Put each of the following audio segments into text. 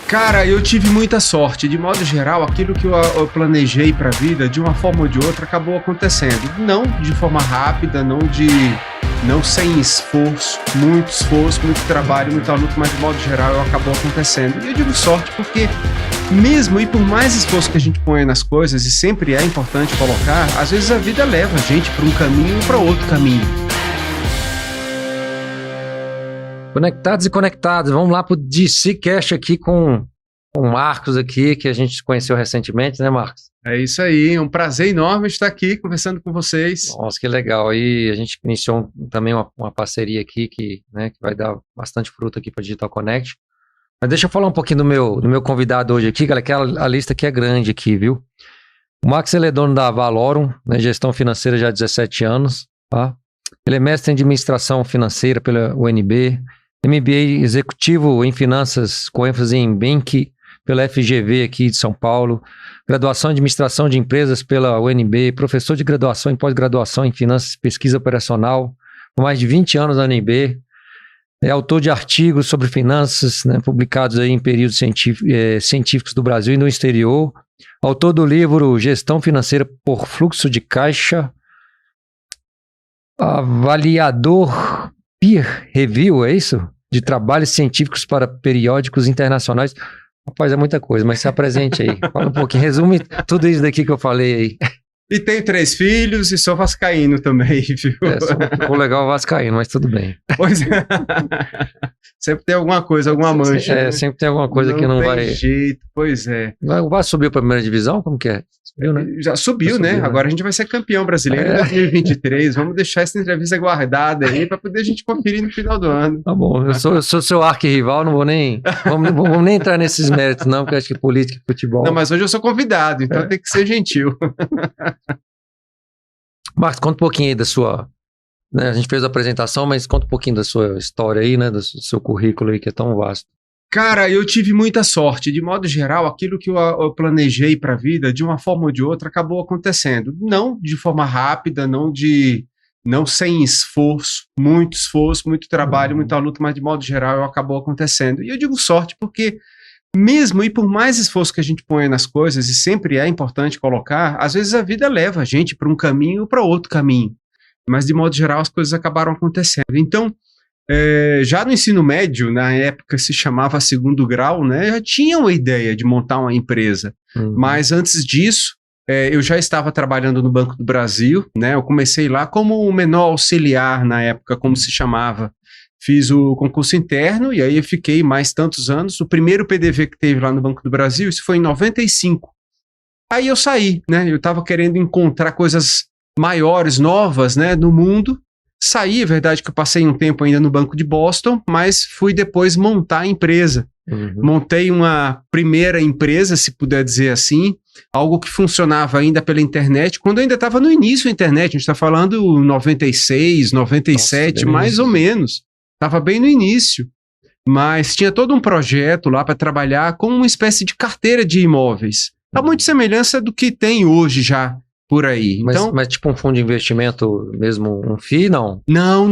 Cara, eu tive muita sorte. De modo geral, aquilo que eu planejei para a vida, de uma forma ou de outra, acabou acontecendo. Não de forma rápida, não sem esforço, muito trabalho, muita luta, mas de modo geral acabou acontecendo. E eu digo sorte porque mesmo e por mais esforço que a gente põe nas coisas, e sempre é importante colocar, às vezes a vida leva a gente para um caminho ou para outro caminho. Conectados e conectados, vamos lá pro DC Cash aqui com o Marcos aqui, que a gente conheceu recentemente, né, Marcos? É isso aí, é um prazer enorme estar aqui conversando com vocês. Nossa, que legal, aí a gente iniciou também uma parceria aqui que vai dar bastante fruto aqui para Digital Connect. Mas deixa eu falar um pouquinho do meu convidado hoje aqui, galera, que a lista aqui é grande aqui, viu? O Marcos, ele é dono da Valorum, né, gestão financeira já há 17 anos, tá? Ele é mestre em administração financeira pela UNB, MBA executivo em finanças com ênfase em banking pela FGV aqui de São Paulo, graduação em administração de empresas pela UNB, professor de graduação e pós-graduação em finanças e pesquisa operacional, com mais de 20 anos na UNB, é autor de artigos sobre finanças, né, publicados aí em períodos científicos do Brasil e no exterior, autor do livro Gestão Financeira por Fluxo de Caixa, avaliador peer review, é isso? De trabalhos científicos para periódicos internacionais. Rapaz, é muita coisa, mas se apresente aí. Fala um pouquinho, resume tudo isso daqui que eu falei aí. E tenho 3 filhos e sou vascaíno também, viu? Ficou legal o vascaíno, mas tudo bem. Pois é. Sempre tem alguma coisa, alguma mancha. Né? Sempre tem alguma coisa que não vai... Não tem jeito, pois é. O Vasco subiu para a primeira divisão? Como que é? Subiu, né? Já subiu, né? Agora a gente vai ser campeão brasileiro em 2023. Vamos deixar essa entrevista guardada aí para poder a gente conferir no final do ano. Tá bom, eu sou seu arquirrival, não vou nem... Vamos nem entrar nesses méritos não, porque acho que política e futebol... Não, mas hoje eu sou convidado, então tem que ser gentil. Marcos, conta um pouquinho aí da sua... Né, a gente fez a apresentação, mas conta um pouquinho da sua história aí, né? Do seu currículo aí, que é tão vasto. Cara, eu tive muita sorte. De modo geral, aquilo que eu planejei para a vida, de uma forma ou de outra, acabou acontecendo. Não de forma rápida, não sem esforço, muito trabalho, muita luta, mas de modo geral acabou acontecendo. E eu digo sorte porque mesmo e por mais esforço que a gente põe nas coisas, e sempre é importante colocar, às vezes a vida leva a gente para um caminho ou para outro caminho. Mas de modo geral as coisas acabaram acontecendo. Então, já no ensino médio, na época se chamava segundo grau, né, já tinha uma ideia de montar uma empresa. Mas antes disso, eu já estava trabalhando no Banco do Brasil, né, eu comecei lá como o menor auxiliar na época, como se chamava. Fiz o concurso interno e aí eu fiquei mais tantos anos. O primeiro PDV que teve lá no Banco do Brasil, isso foi em 95. Aí eu saí, né, eu estava querendo encontrar coisas maiores, novas, né, no mundo. Saí, é verdade que eu passei um tempo ainda no Banco de Boston, mas fui depois montar a empresa. Montei uma primeira empresa, se puder dizer assim, algo que funcionava ainda pela internet, quando eu ainda estava no início da internet, a gente está falando 96, 97, mais ou menos. Estava bem no início, mas tinha todo um projeto lá para trabalhar com uma espécie de carteira de imóveis. Há muita semelhança do que tem hoje já por aí. Então, mas tipo um fundo de investimento mesmo, um FII, não? Não.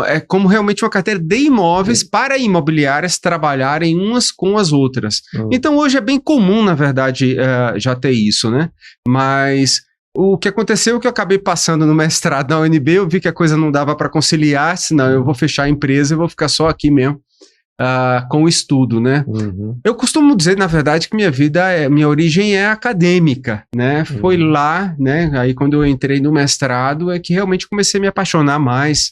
É como realmente uma carteira de imóveis para imobiliárias trabalharem umas com as outras. Então hoje é bem comum, na verdade, já ter isso, né? Mas o que aconteceu é que eu acabei passando no mestrado na UNB, eu vi que a coisa não dava para conciliar, senão eu vou fechar a empresa e vou ficar só aqui mesmo. Com o estudo, né? Eu costumo dizer, na verdade, que minha origem é acadêmica, né? Foi lá, né? Aí quando eu entrei no mestrado é que realmente comecei a me apaixonar mais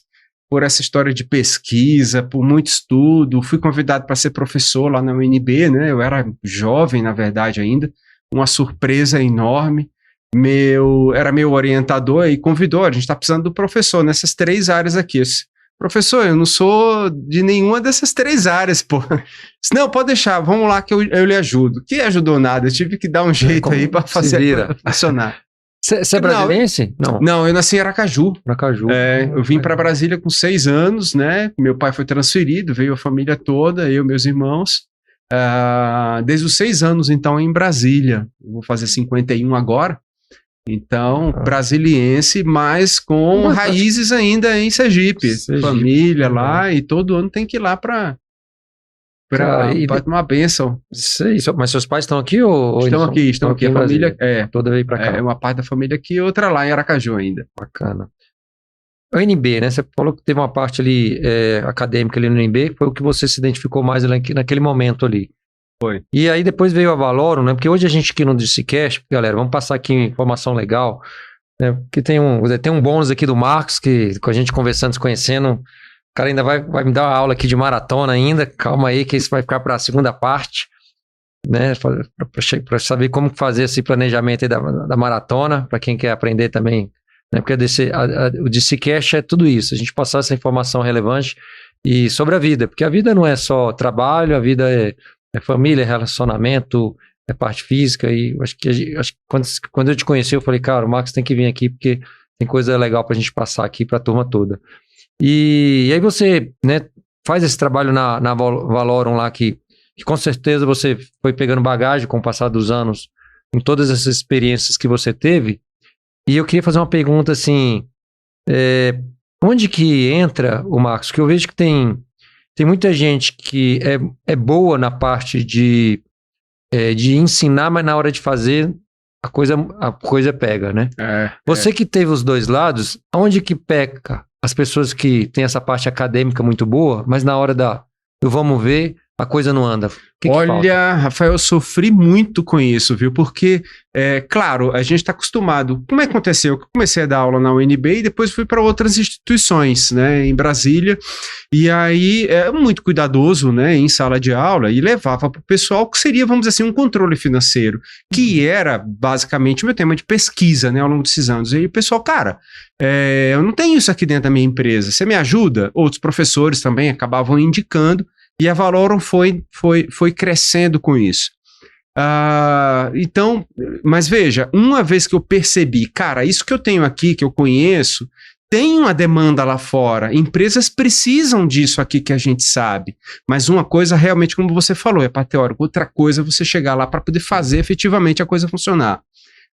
por essa história de pesquisa, por muito estudo. Fui convidado para ser professor lá na UNB, né? Eu era jovem, na verdade, ainda. Uma surpresa enorme. Era meu orientador e convidou, a gente está precisando do professor nessas 3 áreas aqui. Professor, eu não sou de nenhuma dessas 3 áreas, pô. Não, pode deixar, vamos lá que eu lhe ajudo. Que ajudou nada, eu tive que dar um jeito aí para fazer a coisa funcionar. Você é brasiliense? Não, eu nasci em Aracaju. Aracaju. Eu vim para Brasília com 6 anos, né? Meu pai foi transferido, veio a família toda, eu e meus irmãos. Desde os 6 anos, então, em Brasília. Eu vou fazer 51 agora. Então, brasiliense, mas com raízes ainda em Sergipe. Família lá, e todo ano tem que ir lá para para uma bênção. Sei, mas seus pais estão aqui ou estão aqui. A família toda veio para cá. É uma parte da família aqui e outra lá em Aracaju ainda. Bacana. O NB, né? Você falou que teve uma parte ali acadêmica ali no NB, foi o que você se identificou mais naquele momento ali. Foi. E aí depois veio a Valorum, né? Porque hoje a gente aqui no DCCast, galera, vamos passar aqui informação legal, né? Porque tem um bônus aqui do Marcos, que com a gente conversando, se conhecendo, o cara ainda vai me dar uma aula aqui de maratona ainda, calma aí que isso vai ficar para a segunda parte, né? Para saber como fazer esse planejamento aí da maratona, para quem quer aprender também, né? Porque o DCCast é tudo isso, a gente passar essa informação relevante e sobre a vida, porque a vida não é só trabalho, a vida é família, relacionamento, é parte física, e acho que quando eu te conheci, eu falei, cara, o Marcos tem que vir aqui, porque tem coisa legal pra gente passar aqui pra turma toda. E aí você, né, faz esse trabalho na Valorum lá, que com certeza você foi pegando bagagem com o passar dos anos, em todas essas experiências que você teve, e eu queria fazer uma pergunta assim, onde que entra o Marcos? Porque eu vejo que tem muita gente que é boa na parte de ensinar, mas na hora de fazer, a coisa pega, né? Você que teve os dois lados, onde que peca as pessoas que têm essa parte acadêmica muito boa, mas na hora do vamos ver, a coisa não anda? Olha, Rafael, eu sofri muito com isso, viu? Porque, claro, a gente está acostumado. Como é que aconteceu? Eu comecei a dar aula na UNB e depois fui para outras instituições, né, em Brasília. E aí, muito cuidadoso, né, em sala de aula, e levava para o pessoal que seria, vamos dizer assim, um controle financeiro, que era basicamente o meu tema de pesquisa, né, ao longo desses anos. E aí o pessoal, cara, eu não tenho isso aqui dentro da minha empresa, você me ajuda? Outros professores também acabavam indicando. E a Valorum foi crescendo com isso. Então, mas veja, uma vez que eu percebi, cara, isso que eu tenho aqui, que eu conheço, tem uma demanda lá fora. Empresas precisam disso aqui que a gente sabe. Mas uma coisa realmente, como você falou, é para teórico. Outra coisa é você chegar lá para poder fazer efetivamente a coisa funcionar.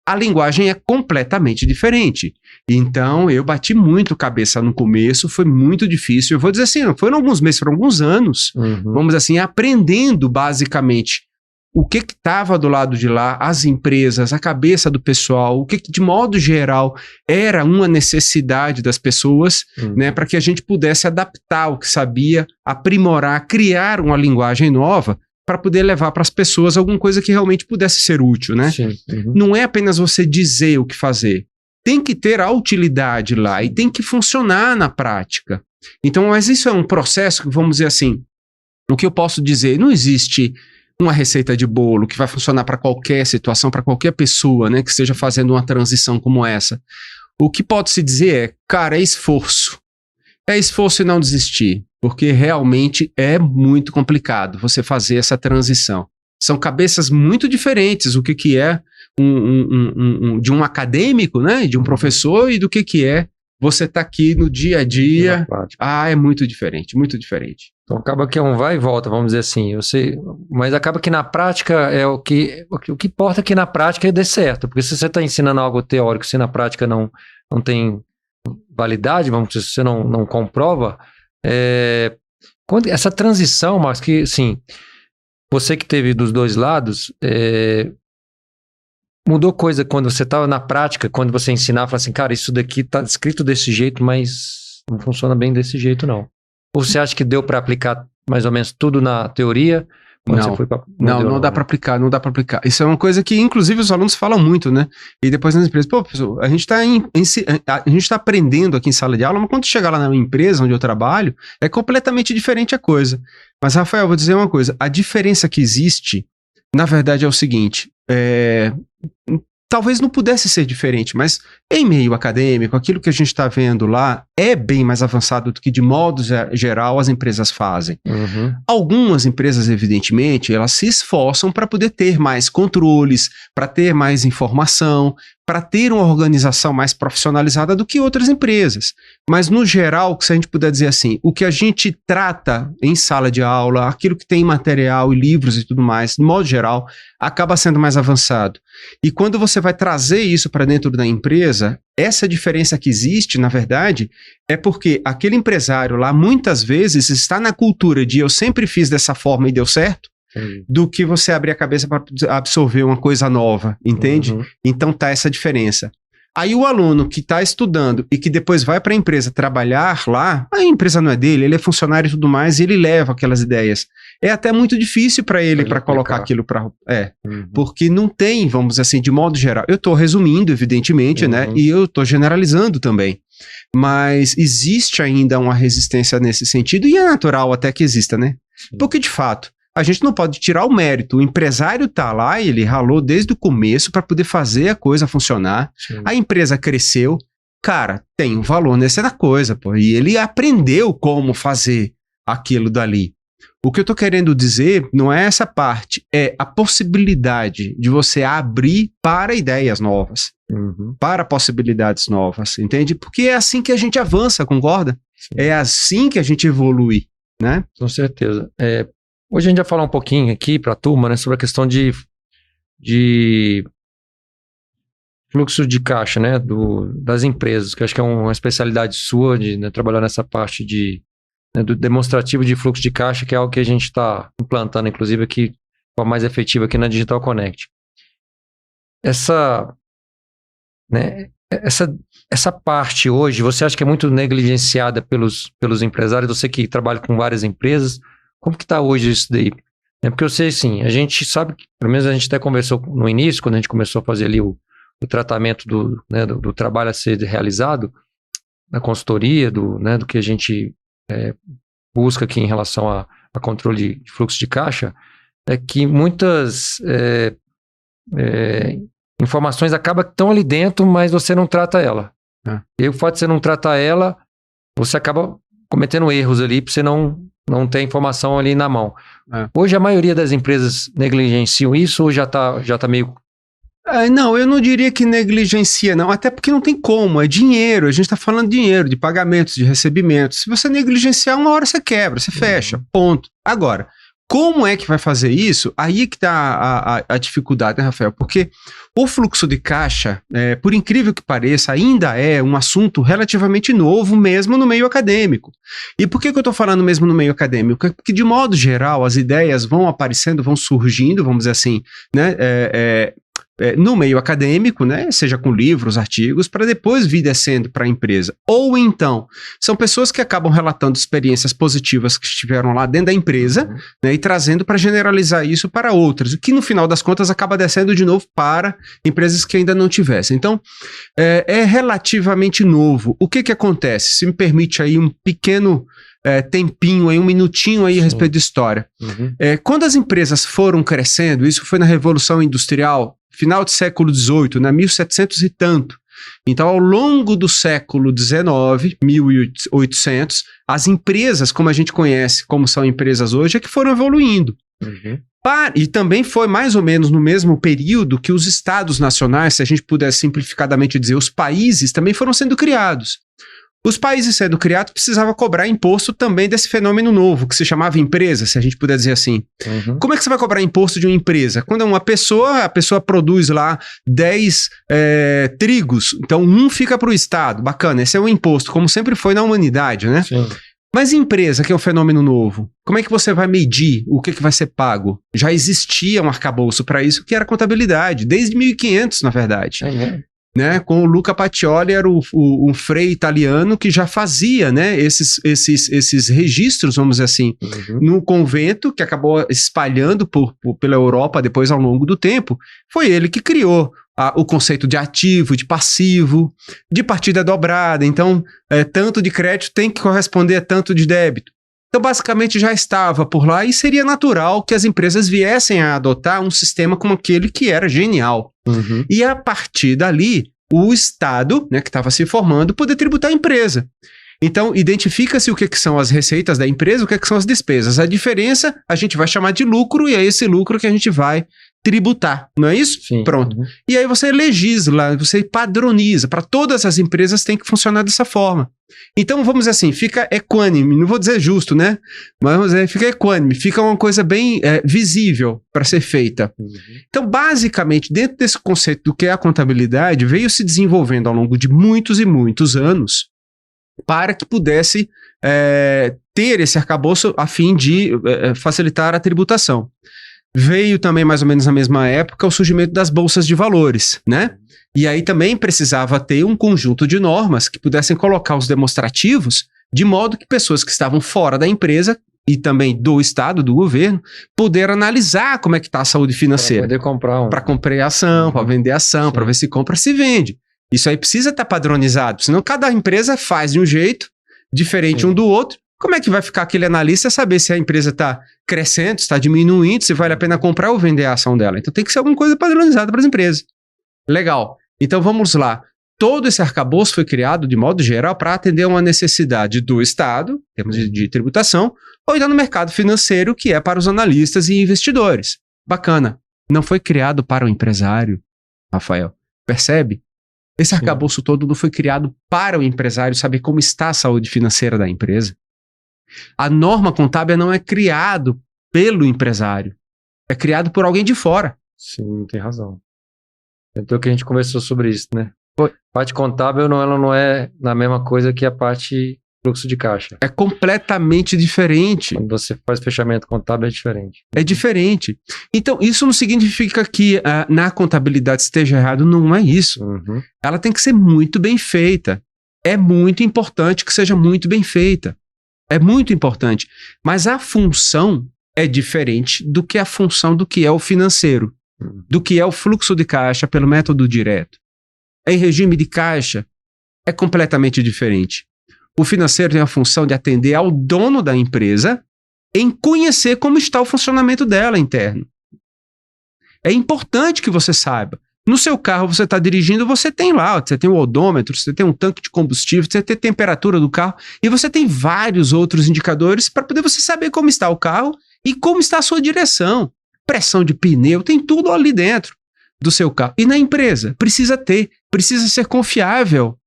A linguagem é completamente diferente. Então, eu bati muito cabeça no começo, foi muito difícil. Eu vou dizer assim, não foram alguns meses, foram alguns anos, vamos dizer assim, aprendendo basicamente o que estava do lado de lá, as empresas, a cabeça do pessoal, o que de modo geral era uma necessidade das pessoas, né, para que a gente pudesse adaptar o que sabia, aprimorar, criar uma linguagem nova, para poder levar para as pessoas alguma coisa que realmente pudesse ser útil, né? Sim. Não é apenas você dizer o que fazer. Tem que ter a utilidade lá e tem que funcionar na prática. Então, mas isso é um processo que, vamos dizer assim, o que eu posso dizer, não existe uma receita de bolo que vai funcionar para qualquer situação, para qualquer pessoa, né, que esteja fazendo uma transição como essa. O que pode se dizer cara, é esforço. É esforço e não desistir, porque realmente é muito complicado você fazer essa transição. São cabeças muito diferentes, o que é de um acadêmico, né, de um professor, e do que é você estar aqui no dia a dia. É muito diferente, muito diferente. Então acaba que é um vai e volta, vamos dizer assim. Mas acaba que na prática o que importa é que na prática dê certo, porque se você está ensinando algo teórico, se na prática não tem validade, vamos dizer, se você não comprova, essa transição, mas que, assim, você que teve dos dois lados, mudou coisa quando você estava na prática, quando você ensinava, assim, cara, isso daqui tá escrito desse jeito, mas não funciona bem desse jeito, não. Ou você acha que deu para aplicar mais ou menos tudo na teoria? Não dá para aplicar, não dá para aplicar. Isso é uma coisa que, inclusive, os alunos falam muito, né? E depois nas empresas, professor, a gente tá aprendendo aqui em sala de aula, mas quando chegar lá na minha empresa, onde eu trabalho, é completamente diferente a coisa. Mas, Rafael, eu vou dizer uma coisa, a diferença que existe, na verdade, é o seguinte, talvez não pudesse ser diferente, mas em meio acadêmico, aquilo que a gente está vendo lá é bem mais avançado do que, de modo geral, as empresas fazem. Algumas empresas, evidentemente, elas se esforçam para poder ter mais controles, para ter mais informação, para ter uma organização mais profissionalizada do que outras empresas. Mas, no geral, se a gente puder dizer assim, o que a gente trata em sala de aula, aquilo que tem material e livros e tudo mais, de modo geral, acaba sendo mais avançado. E quando você vai trazer isso para dentro da empresa, essa diferença que existe, na verdade, é porque aquele empresário lá, muitas vezes, está na cultura de eu sempre fiz dessa forma e deu certo, do que você abrir a cabeça para absorver uma coisa nova, entende? Então tá essa diferença. Aí o aluno que está estudando e que depois vai para a empresa trabalhar lá, a empresa não é dele, ele é funcionário e tudo mais, e ele leva aquelas ideias. É até muito difícil para ele para colocar aquilo para... porque não tem, vamos dizer assim, de modo geral. Eu estou resumindo, evidentemente, né? E eu estou generalizando também. Mas existe ainda uma resistência nesse sentido, e é natural até que exista, né? Porque, de fato, a gente não pode tirar o mérito. O empresário está lá e ele ralou desde o começo para poder fazer a coisa funcionar. Sim. A empresa cresceu. Cara, tem um valor nessa coisa, pô. E ele aprendeu como fazer aquilo dali. O que eu estou querendo dizer não é essa parte, é a possibilidade de você abrir para ideias novas, para possibilidades novas, entende? Porque é assim que a gente avança, concorda? Sim. É assim que a gente evolui, né? Com certeza. Hoje a gente vai falar um pouquinho aqui para a turma, né, sobre a questão de fluxo de caixa, né, das empresas, que eu acho que é uma especialidade sua de, né, trabalhar nessa parte do demonstrativo de fluxo de caixa, que é algo que a gente está implantando, inclusive, aqui, de forma mais efetiva aqui na Digital Connect. Essa parte hoje, você acha que é muito negligenciada pelos empresários? Você que trabalha com várias empresas, como que está hoje isso daí? Porque eu sei, assim, a gente sabe, pelo menos a gente até conversou no início, quando a gente começou a fazer ali o tratamento do trabalho a ser realizado, na consultoria, do que a gente busca aqui em relação a controle de fluxo de caixa, é que muitas informações acabam que estão ali dentro, mas você não trata ela. E o fato de você não tratar ela, você acaba cometendo erros ali, para você não ter informação ali na mão. Hoje a maioria das empresas negligenciam isso ou já tá meio... Não, eu não diria que negligencia, não, até porque não tem como, é dinheiro, a gente está falando de dinheiro, de pagamentos, de recebimentos. Se você negligenciar, uma hora você quebra, você fecha, ponto. Agora, como é que vai fazer isso? Aí que está a dificuldade, né, Rafael? Porque o fluxo de caixa, por incrível que pareça, ainda é um assunto relativamente novo mesmo no meio acadêmico. E por que eu estou falando mesmo no meio acadêmico? Porque, de modo geral, as ideias vão aparecendo, vão surgindo, vamos dizer assim, né? No meio acadêmico, né, seja com livros, artigos, para depois vir descendo para a empresa. Ou então, são pessoas que acabam relatando experiências positivas que estiveram lá dentro da empresa, né, e trazendo para generalizar isso para outras, o que no final das contas acaba descendo de novo para empresas que ainda não tivessem. Então, é relativamente novo. O que acontece? Se me permite aí um pequeno tempinho, aí, um minutinho aí a respeito de história. Quando as empresas foram crescendo, isso foi na Revolução Industrial, final do século XVIII, né, 1700 e tanto. Então, ao longo do século XIX, 1800, as empresas, como a gente conhece, como são empresas hoje, é que foram evoluindo. E também foi mais ou menos no mesmo período que os estados nacionais, se a gente puder simplificadamente dizer, os países também foram sendo criados. Os países sendo criados precisavam cobrar imposto também desse fenômeno novo, que se chamava empresa, se a gente puder dizer assim. Como é que você vai cobrar imposto de uma empresa? Quando a pessoa produz lá 10 trigos, então um fica para o Estado, bacana, esse é o imposto, como sempre foi na humanidade, né? Sim. Mas empresa, que é um fenômeno novo, como é que você vai medir o que vai ser pago? Já existia um arcabouço para isso, que era contabilidade, desde 1500, na verdade. Né, com o Luca Pacioli, era um frei italiano que já fazia, né, esses registros, vamos dizer assim, no convento, que acabou espalhando pela Europa depois ao longo do tempo. Foi ele que criou o conceito de ativo, de passivo, de partida dobrada. Então, tanto de crédito tem que corresponder a tanto de débito. Então, basicamente, já estava por lá e seria natural que as empresas viessem a adotar um sistema como aquele que era genial. E, a partir dali, o Estado, né, que estava se formando, poder tributar a empresa. Então, identifica-se o que são as receitas da empresa, o que são as despesas. A diferença a gente vai chamar de lucro e é esse lucro que a gente vai tributar, não é isso? Sim. Pronto. E aí você legisla, você padroniza, para todas as empresas tem que funcionar dessa forma. Então, vamos dizer assim, fica equânime, não vou dizer justo, né? Mas vamos dizer, fica equânime, fica uma coisa bem visível para ser feita. Então, basicamente, dentro desse conceito do que é a contabilidade, veio se desenvolvendo ao longo de muitos e muitos anos para que pudesse ter esse arcabouço a fim de facilitar a tributação. Veio também, mais ou menos na mesma época, o surgimento das bolsas de valores, né? E aí também precisava ter um conjunto de normas que pudessem colocar os demonstrativos de modo que pessoas que estavam fora da empresa e também do Estado, do governo, puderam analisar como é que está a saúde financeira. Para poder comprar Para comprar ação, para vender ação, para ver se compra, se vende. Isso aí precisa estar padronizado, senão cada empresa faz de um jeito diferente um do outro. Como é que vai ficar aquele analista saber se a empresa está crescendo, está diminuindo, se vale a pena comprar ou vender a ação dela? Então tem que ser alguma coisa padronizada para as empresas. Legal. Então vamos lá. Todo esse arcabouço foi criado, de modo geral, para atender uma necessidade do Estado, em termos de tributação, ou ainda no mercado financeiro, que é para os analistas e investidores. Bacana. Não foi criado para o empresário, Rafael. Percebe? Esse arcabouço todo não foi criado para o empresário saber como está a saúde financeira da empresa. A norma contábil não é criado pelo empresário. É criado por alguém de fora. Sim, tem razão. Então que a gente conversou sobre isso, né? A parte contábil ela não é a mesma coisa que a parte fluxo de caixa. É completamente diferente. Quando você faz fechamento contábil é diferente. É diferente. Então, isso não significa que na contabilidade esteja errado, não é isso. Ela tem que ser muito bem feita. É muito importante que seja muito bem feita. É muito importante. Mas a função é diferente do que a função do que é o financeiro, do que é o fluxo de caixa pelo método direto. Em regime de caixa, é completamente diferente. O financeiro tem a função de atender ao dono da empresa em conhecer como está o funcionamento dela interno. É importante que você saiba. No seu carro, você está dirigindo, você tem lá, você tem o odômetro, você tem um tanque de combustível, você tem a temperatura do carro e você tem vários outros indicadores para poder você saber como está o carro e como está a sua direção. Pressão de pneu, tem tudo ali dentro do seu carro. E na empresa, precisa ser confiável.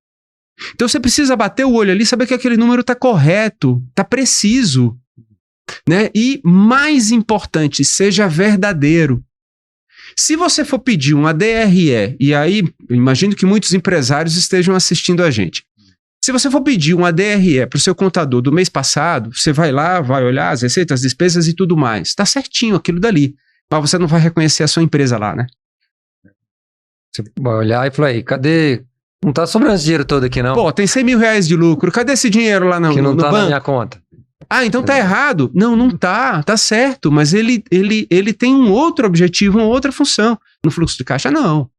Então você precisa bater o olho ali, saber que aquele número está correto, está preciso, né? E mais importante, seja verdadeiro. Se você for pedir uma DRE, e aí imagino que muitos empresários estejam assistindo a gente. Se você for pedir uma DRE para o seu contador do mês passado, você vai lá, vai olhar as receitas, as despesas e tudo mais. Está certinho aquilo dali, mas você não vai reconhecer a sua empresa lá, né? Você vai olhar e falar, aí, cadê... Não tá sobrando esse dinheiro todo aqui, não. Pô, tem 100 mil reais de lucro. Cadê esse dinheiro lá no, que não no tá banco? Na minha conta. Ah, então tá errado. Não, não tá. Tá certo. Mas ele tem um outro objetivo, uma outra função. No fluxo de caixa, não.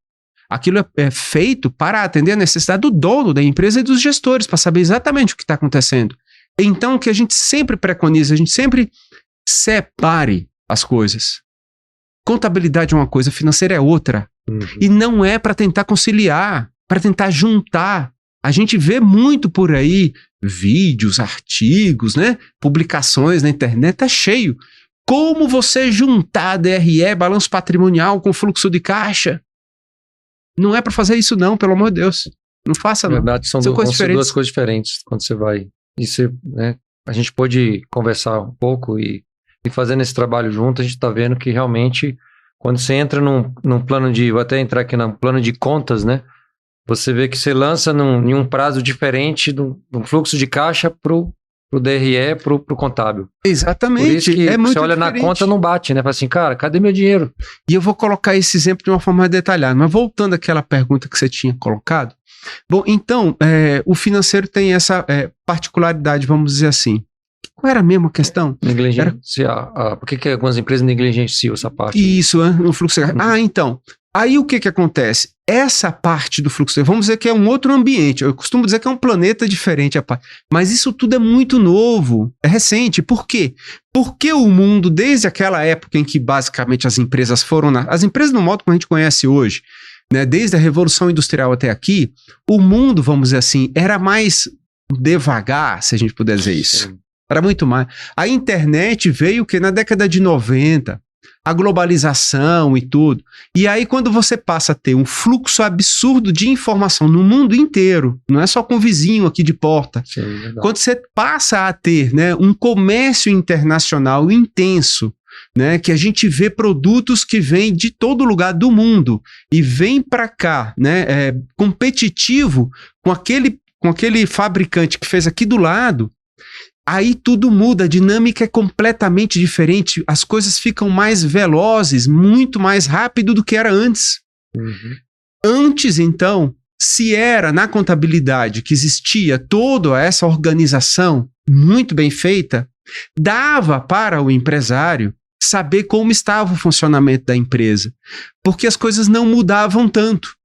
Aquilo é feito para atender a necessidade do dono da empresa e dos gestores, para saber exatamente o que está acontecendo. Então, o que a gente sempre preconiza, a gente sempre separe as coisas. Contabilidade é uma coisa, financeira é outra. E não é para tentar conciliar, para tentar juntar. A gente vê muito por aí vídeos, artigos, né? Publicações na internet, tá cheio. Como você juntar DRE, balanço patrimonial com fluxo de caixa? Não é para fazer isso não, pelo amor de Deus. Não faça não. Na verdade, são duas coisas diferentes quando você vai... né? A gente pôde conversar um pouco e fazendo esse trabalho junto, a gente está vendo que realmente, quando você entra num plano de... Vou até entrar aqui no plano de contas, né? Você vê que você lança em um prazo diferente do fluxo de caixa pro DRE, pro contábil. Exatamente. Por isso que é muito você olha diferente. na conta, não bate, né? Fala assim, cara, cadê meu dinheiro? E eu vou colocar esse exemplo de uma forma mais detalhada. Mas voltando àquela pergunta que você tinha colocado. Bom, então, o financeiro tem essa particularidade, vamos dizer assim. Qual era mesmo a questão? Negligenciar. Por que algumas empresas negligenciam essa parte? Isso, no fluxo de caixa. Então... Aí o que acontece? Essa parte do fluxo, vamos dizer que é um outro ambiente, eu costumo dizer que é um planeta diferente, mas isso tudo é muito novo, é recente. Por quê? Porque o mundo, desde aquela época em que basicamente as empresas foram... As empresas no modo como a gente conhece hoje, né, desde a Revolução Industrial até aqui, o mundo, vamos dizer assim, era mais devagar, se a gente puder dizer isso. Era muito mais. A internet veio que na década de 90... a globalização e tudo. E aí, quando você passa a ter um fluxo absurdo de informação no mundo inteiro, não é só com o vizinho aqui de porta, Sim, verdade. quando você passa a ter, né, um comércio internacional intenso, né, que a gente vê produtos que vêm de todo lugar do mundo e vêm para cá, né, competitivo com aquele fabricante que fez aqui do lado, aí tudo muda, a dinâmica é completamente diferente, as coisas ficam mais velozes, muito mais rápido do que era antes. Uhum. Antes, então, se era na contabilidade que existia toda essa organização muito bem feita, dava para o empresário saber como estava o funcionamento da empresa, porque as coisas não mudavam tanto.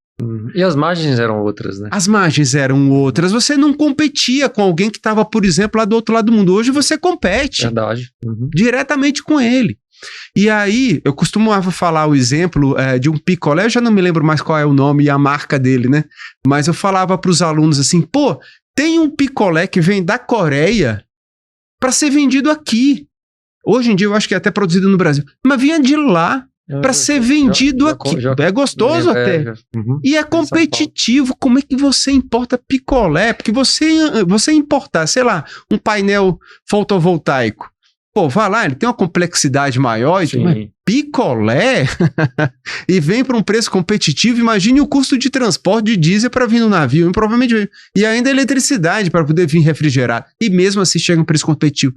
E as margens eram outras, né? As margens eram outras. Você não competia com alguém que estava, por exemplo, lá do outro lado do mundo. Hoje você compete Verdade. diretamente com ele. E aí, eu costumava falar o exemplo de um picolé, eu já não me lembro mais qual é o nome e a marca dele, né? Mas eu falava para os alunos assim, pô, tem um picolé que vem da Coreia para ser vendido aqui. Hoje em dia eu acho que é até produzido no Brasil. Mas vinha de lá para ser vendido aqui. É gostoso até. E é competitivo. Como é que você importa picolé? Porque você importar, sei lá, um painel fotovoltaico. Pô, vai lá, ele tem uma complexidade maior, mas picolé e vem para um preço competitivo. Imagine o custo de transporte de diesel para vir no navio, provavelmente, e ainda eletricidade para poder vir refrigerar. E mesmo assim chega um preço competitivo.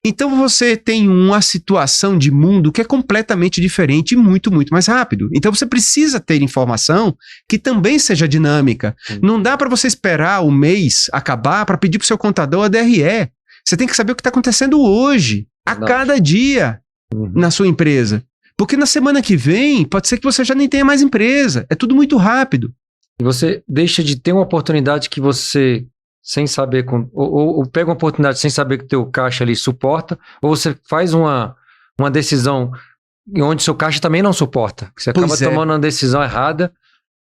Então você tem uma situação de mundo que é completamente diferente e muito, muito mais rápido. Então você precisa ter informação que também seja dinâmica. Não dá para você esperar o mês acabar para pedir para o seu contador a DRE. Você tem que saber o que está acontecendo hoje, a cada dia, na sua empresa. Porque na semana que vem, pode ser que você já nem tenha mais empresa. É tudo muito rápido. E você deixa de ter uma oportunidade que você, sem saber, ou pega uma oportunidade sem saber que o teu caixa ali suporta, ou você faz uma decisão onde seu caixa também não suporta. Você acaba tomando uma decisão errada,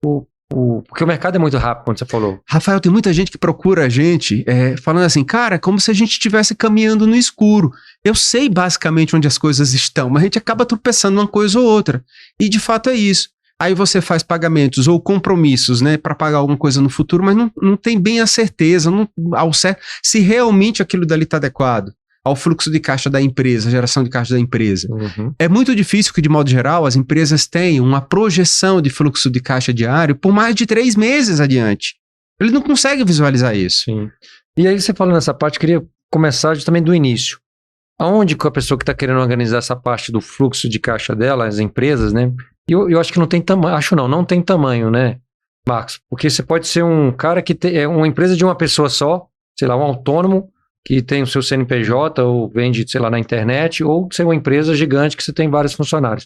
porque o mercado é muito rápido, como você falou. Rafael, tem muita gente que procura a gente falando assim, cara, é como se a gente estivesse caminhando no escuro. Eu sei basicamente onde as coisas estão, mas a gente acaba tropeçando uma coisa ou outra. E de fato é isso. Aí você faz pagamentos ou compromissos, né, para pagar alguma coisa no futuro, mas não tem bem a certeza ao certo se realmente aquilo dali está adequado ao fluxo de caixa da empresa, geração de caixa da empresa. É muito difícil que, de modo geral, as empresas tenham uma projeção de fluxo de caixa diário por mais de 3 meses adiante. Ele não consegue visualizar isso. Sim. E aí, você falando nessa parte, eu queria começar justamente do início. Aonde que a pessoa que está querendo organizar essa parte do fluxo de caixa dela, as empresas, né? Eu acho que não tem tamanho, não tem tamanho, né, Marcos? Porque você pode ser um cara que é uma empresa de uma pessoa só, sei lá, um autônomo, que tem o seu CNPJ ou vende, sei lá, na internet, ou ser uma empresa gigante que você tem vários funcionários.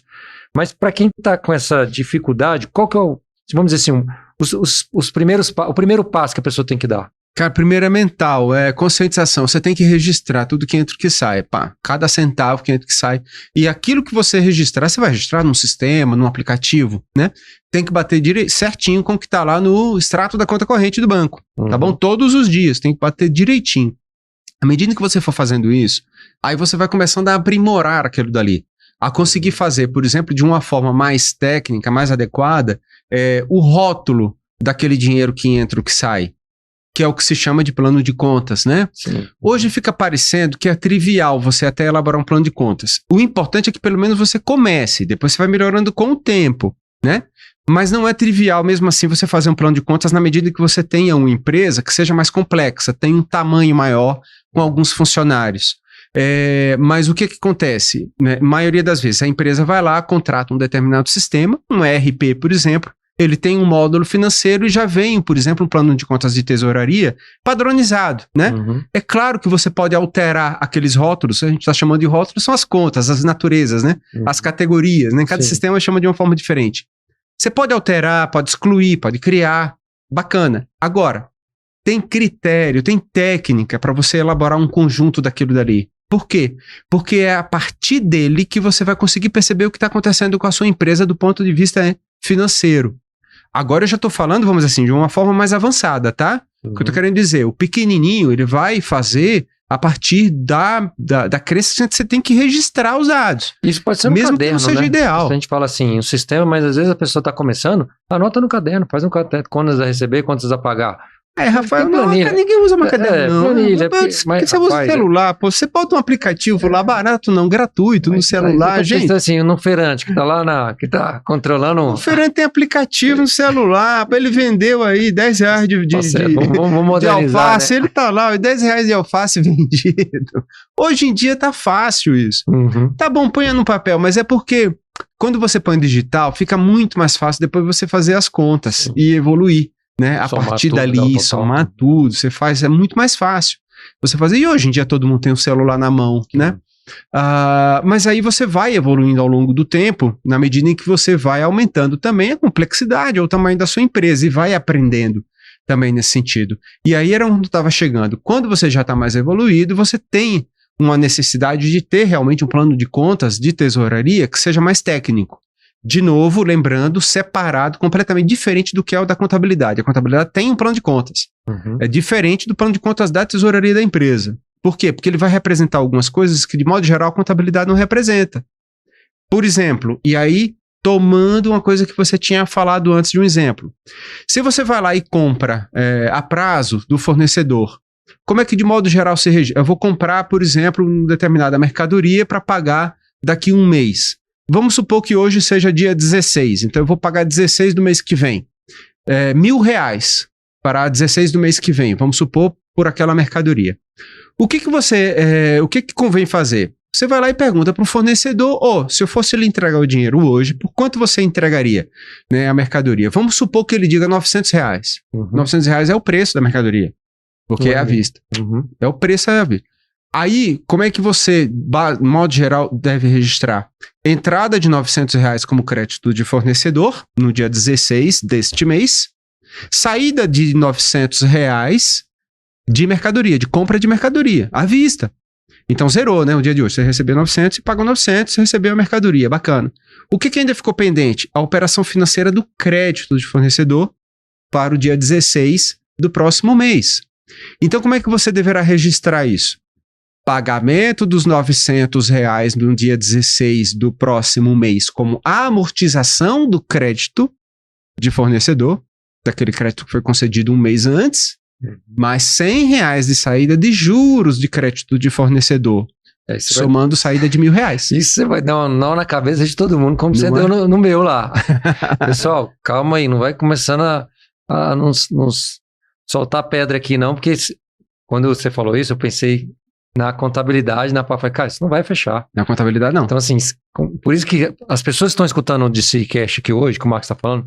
Mas para quem está com essa dificuldade, qual que é vamos dizer assim, o primeiro passo que a pessoa tem que dar? Cara, primeiro é mental, é conscientização. Você tem que registrar tudo que entra e que sai, pá. Cada centavo que entra e que sai. E aquilo que você registrar, você vai registrar num sistema, num aplicativo, né? Tem que bater certinho com o que está lá no extrato da conta corrente do banco, tá bom? Todos os dias, tem que bater direitinho. À medida que você for fazendo isso, aí você vai começando a aprimorar aquilo dali. A conseguir fazer, por exemplo, de uma forma mais técnica, mais adequada, o rótulo daquele dinheiro que entra ou que sai, que é o que se chama de plano de contas, né? Sim. Hoje fica parecendo que é trivial você até elaborar um plano de contas. O importante é que pelo menos você comece, depois você vai melhorando com o tempo, né? Mas não é trivial mesmo assim você fazer um plano de contas na medida que você tenha uma empresa que seja mais complexa, tenha um tamanho maior, com alguns funcionários. Mas o que acontece? Né? Maioria das vezes a empresa vai lá, contrata um determinado sistema, um ERP, por exemplo, ele tem um módulo financeiro e já vem, por exemplo, um plano de contas de tesouraria padronizado, né? É claro que você pode alterar aqueles rótulos, a gente está chamando de rótulos, são as contas, as naturezas, né? As categorias, né? Cada sistema chama de uma forma diferente. Você pode alterar, pode excluir, pode criar, bacana. Agora, tem critério, tem técnica para você elaborar um conjunto daquilo dali. Por quê? Porque é a partir dele que você vai conseguir perceber o que está acontecendo com a sua empresa do ponto de vista financeiro. Agora eu já estou falando, vamos dizer assim, de uma forma mais avançada, tá? O que eu estou querendo dizer, o pequenininho, ele vai fazer a partir da crença que você tem que registrar os dados. Isso pode ser no mesmo caderno, que não seja ideal. A gente fala assim, o sistema, mas às vezes a pessoa está começando, anota no caderno, faz um caderno, quantas a receber, quantas a pagar. Rafael, ninguém usa uma caderno, não. Planilha, porque você usa o celular, pô, você bota um aplicativo lá, barato não, gratuito, no celular, gente. Assim, no feirante, que tá lá, que tá controlando... O feirante tem aplicativo no celular, ele vendeu aí R$10 vamos de alface, né? ele tá lá, R$10 de alface vendido. Hoje em dia tá fácil isso. Uhum. Tá bom, ponha no papel, mas é porque quando você põe digital, fica muito mais fácil depois você fazer as contas e evoluir. Né? A partir dali, somar tudo, você faz, é muito mais fácil você fazer, e hoje em dia todo mundo tem um celular na mão, né? Mas aí você vai evoluindo ao longo do tempo, na medida em que você vai aumentando também a complexidade ou o tamanho da sua empresa, e vai aprendendo também nesse sentido. E aí era onde estava chegando. Quando você já está mais evoluído, você tem uma necessidade de ter realmente um plano de contas, de tesouraria, que seja mais técnico. De novo, lembrando, separado, completamente diferente do que é o da contabilidade. A contabilidade tem um plano de contas. Uhum. É diferente do plano de contas da tesouraria da empresa. Por quê? Porque ele vai representar algumas coisas que, de modo geral, a contabilidade não representa. Por exemplo, e aí, tomando uma coisa que você tinha falado antes de um exemplo. Se você vai lá e compra a prazo do fornecedor, como é que, de modo geral, você registra? Eu vou comprar, por exemplo, uma determinada mercadoria para pagar daqui a um mês. Vamos supor que hoje seja dia 16, então eu vou pagar 16 do mês que vem. R$1.000 para 16 do mês que vem, vamos supor, por aquela mercadoria. O que convém fazer? Você vai lá e pergunta para o fornecedor, se eu fosse lhe entregar o dinheiro hoje, por quanto você entregaria, né, a mercadoria? Vamos supor que ele diga R$900. Uhum. R$900 é o preço da mercadoria, porque é à vista. Uhum. É o preço à vista. Aí, como é que você, de modo geral, deve registrar? Entrada de R$900 como crédito de fornecedor, no dia 16 deste mês. Saída de R$900 de mercadoria, de compra de mercadoria, à vista. Então, zerou, né, o dia de hoje. Você recebeu 900 e pagou 900, você recebeu a mercadoria, bacana. O que ainda ficou pendente? A operação financeira do crédito de fornecedor para o dia 16 do próximo mês. Então, como é que você deverá registrar isso? Pagamento dos R$900 no dia 16 do próximo mês como a amortização do crédito de fornecedor, daquele crédito que foi concedido um mês antes, mais R$100 de saída de juros de crédito de fornecedor, somando saída de R$1.000. Isso você vai dar um nó na cabeça de todo mundo, como você deu no meu lá. Pessoal, calma aí, não vai começando a nos soltar pedra aqui não, porque quando você falou isso, eu pensei na contabilidade, falei, cara, isso não vai fechar. Na contabilidade, não. Então, assim, por isso que as pessoas que estão escutando o DCCast aqui hoje, que o Marcos está falando,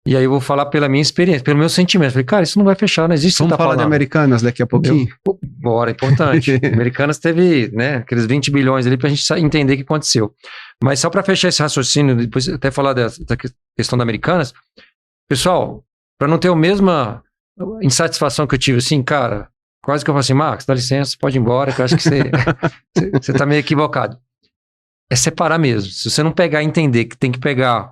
e aí eu vou falar pela minha experiência, pelo meu sentimento. Falei, cara, isso não vai fechar, não existe. Vamos falar de Americanas daqui a pouquinho? Bora, importante. Americanas teve, né, aqueles 20 bilhões ali pra gente entender o que aconteceu. Mas só para fechar esse raciocínio, depois até falar da questão da Americanas, pessoal, para não ter a mesma insatisfação que eu tive, assim, cara, quase que eu falo assim, Marcos, dá licença, pode ir embora, que eu acho que você tá meio equivocado. É separar mesmo. Se você não pegar e entender que tem que pegar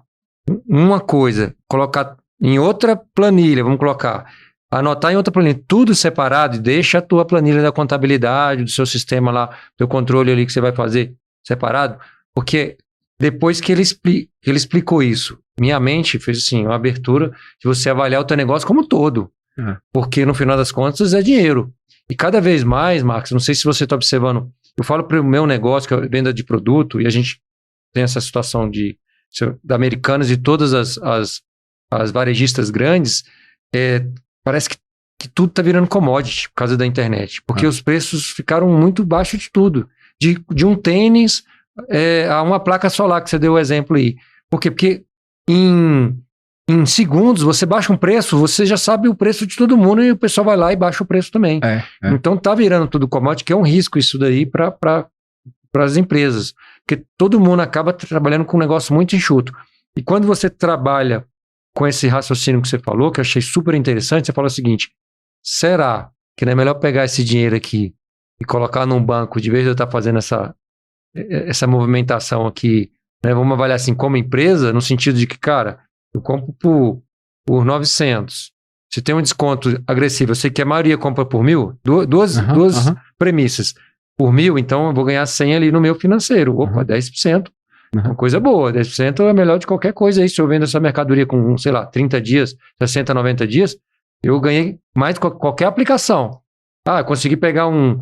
uma coisa, colocar em outra planilha, vamos colocar, anotar em outra planilha, tudo separado, e deixa a tua planilha da contabilidade, do seu sistema lá, teu controle ali que você vai fazer separado, porque depois que ele explicou isso, minha mente fez assim, uma abertura de você avaliar o teu negócio como um todo. Porque no final das contas é dinheiro. E cada vez mais, Marcos, não sei se você está observando, eu falo para o meu negócio, que é venda de produto, e a gente tem essa situação da Americanas e todas as varejistas grandes, parece que tudo está virando commodity por causa da internet. Porque os preços ficaram muito baixos de tudo. De um tênis a uma placa solar, que você deu o exemplo aí. Por quê? Porque em segundos, você baixa um preço, você já sabe o preço de todo mundo e o pessoal vai lá e baixa o preço também. Então tá virando tudo commodity, que é um risco isso daí para as empresas. Porque todo mundo acaba trabalhando com um negócio muito enxuto. E quando você trabalha com esse raciocínio que você falou, que eu achei super interessante, você fala o seguinte, será que não é melhor pegar esse dinheiro aqui e colocar num banco, de vez de eu estar fazendo essa movimentação aqui, né? Vamos avaliar assim como empresa, no sentido de que, cara, eu compro por 900. se tem um desconto agressivo, eu sei que a maioria compra por 1.000, duas premissas. Por 1.000, então eu vou ganhar 100 ali no meu financeiro. Opa, 10%. Uma coisa boa. 10% é melhor de qualquer coisa aí. Se eu vendo essa mercadoria com, sei lá, 30 dias, 60, 90 dias, eu ganhei mais do que qualquer aplicação. Ah, eu consegui pegar um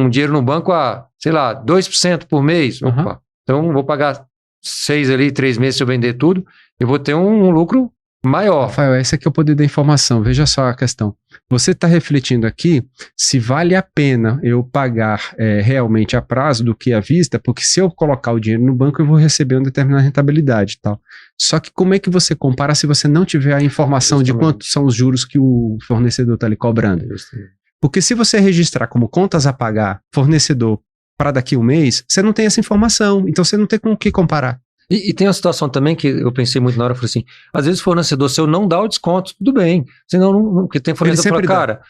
dinheiro no banco a, sei lá, 2% por mês. Opa, então vou pagar 6 ali, 3 meses se eu vender tudo, eu vou ter um lucro maior. Rafael, esse aqui é o poder da informação. Veja só a questão. Você está refletindo aqui se vale a pena eu pagar realmente a prazo do que à vista, porque se eu colocar o dinheiro no banco, eu vou receber uma determinada rentabilidade e tal. Só que como é que você compara se você não tiver a informação de quantos são os juros que o fornecedor está lhe cobrando? Porque se você registrar como contas a pagar fornecedor para daqui a um mês, você não tem essa informação, então você não tem com o que comparar. E tem uma situação também que eu pensei muito na hora, eu falei assim, às vezes o fornecedor seu não dá o desconto, tudo bem, senão não, porque tem fornecedor que fala,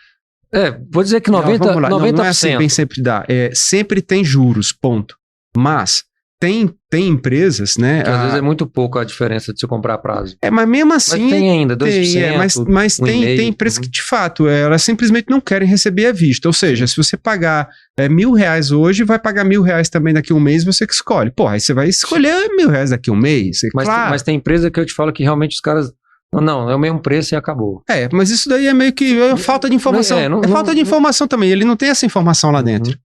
cara, vou dizer que 90%. Não, vamos lá, 90%. Não é assim, bem sempre dá, sempre tem juros, ponto. Mas tem empresas, né? Que às vezes é muito pouco a diferença de se comprar a prazo. Mas mesmo assim... Mas tem ainda, 2%, mas tem empresas que, de fato, elas simplesmente não querem receber à vista. Ou seja, se você pagar R$1.000 hoje, vai pagar R$1.000 também daqui a um mês, você que escolhe. Porra, aí você vai escolher R$1.000 daqui a um mês, claro. Mas tem empresa que eu te falo que realmente os caras... Não, é o mesmo preço e acabou. Mas isso daí é meio que falta de informação. Falta de informação também, ele não tem essa informação lá dentro.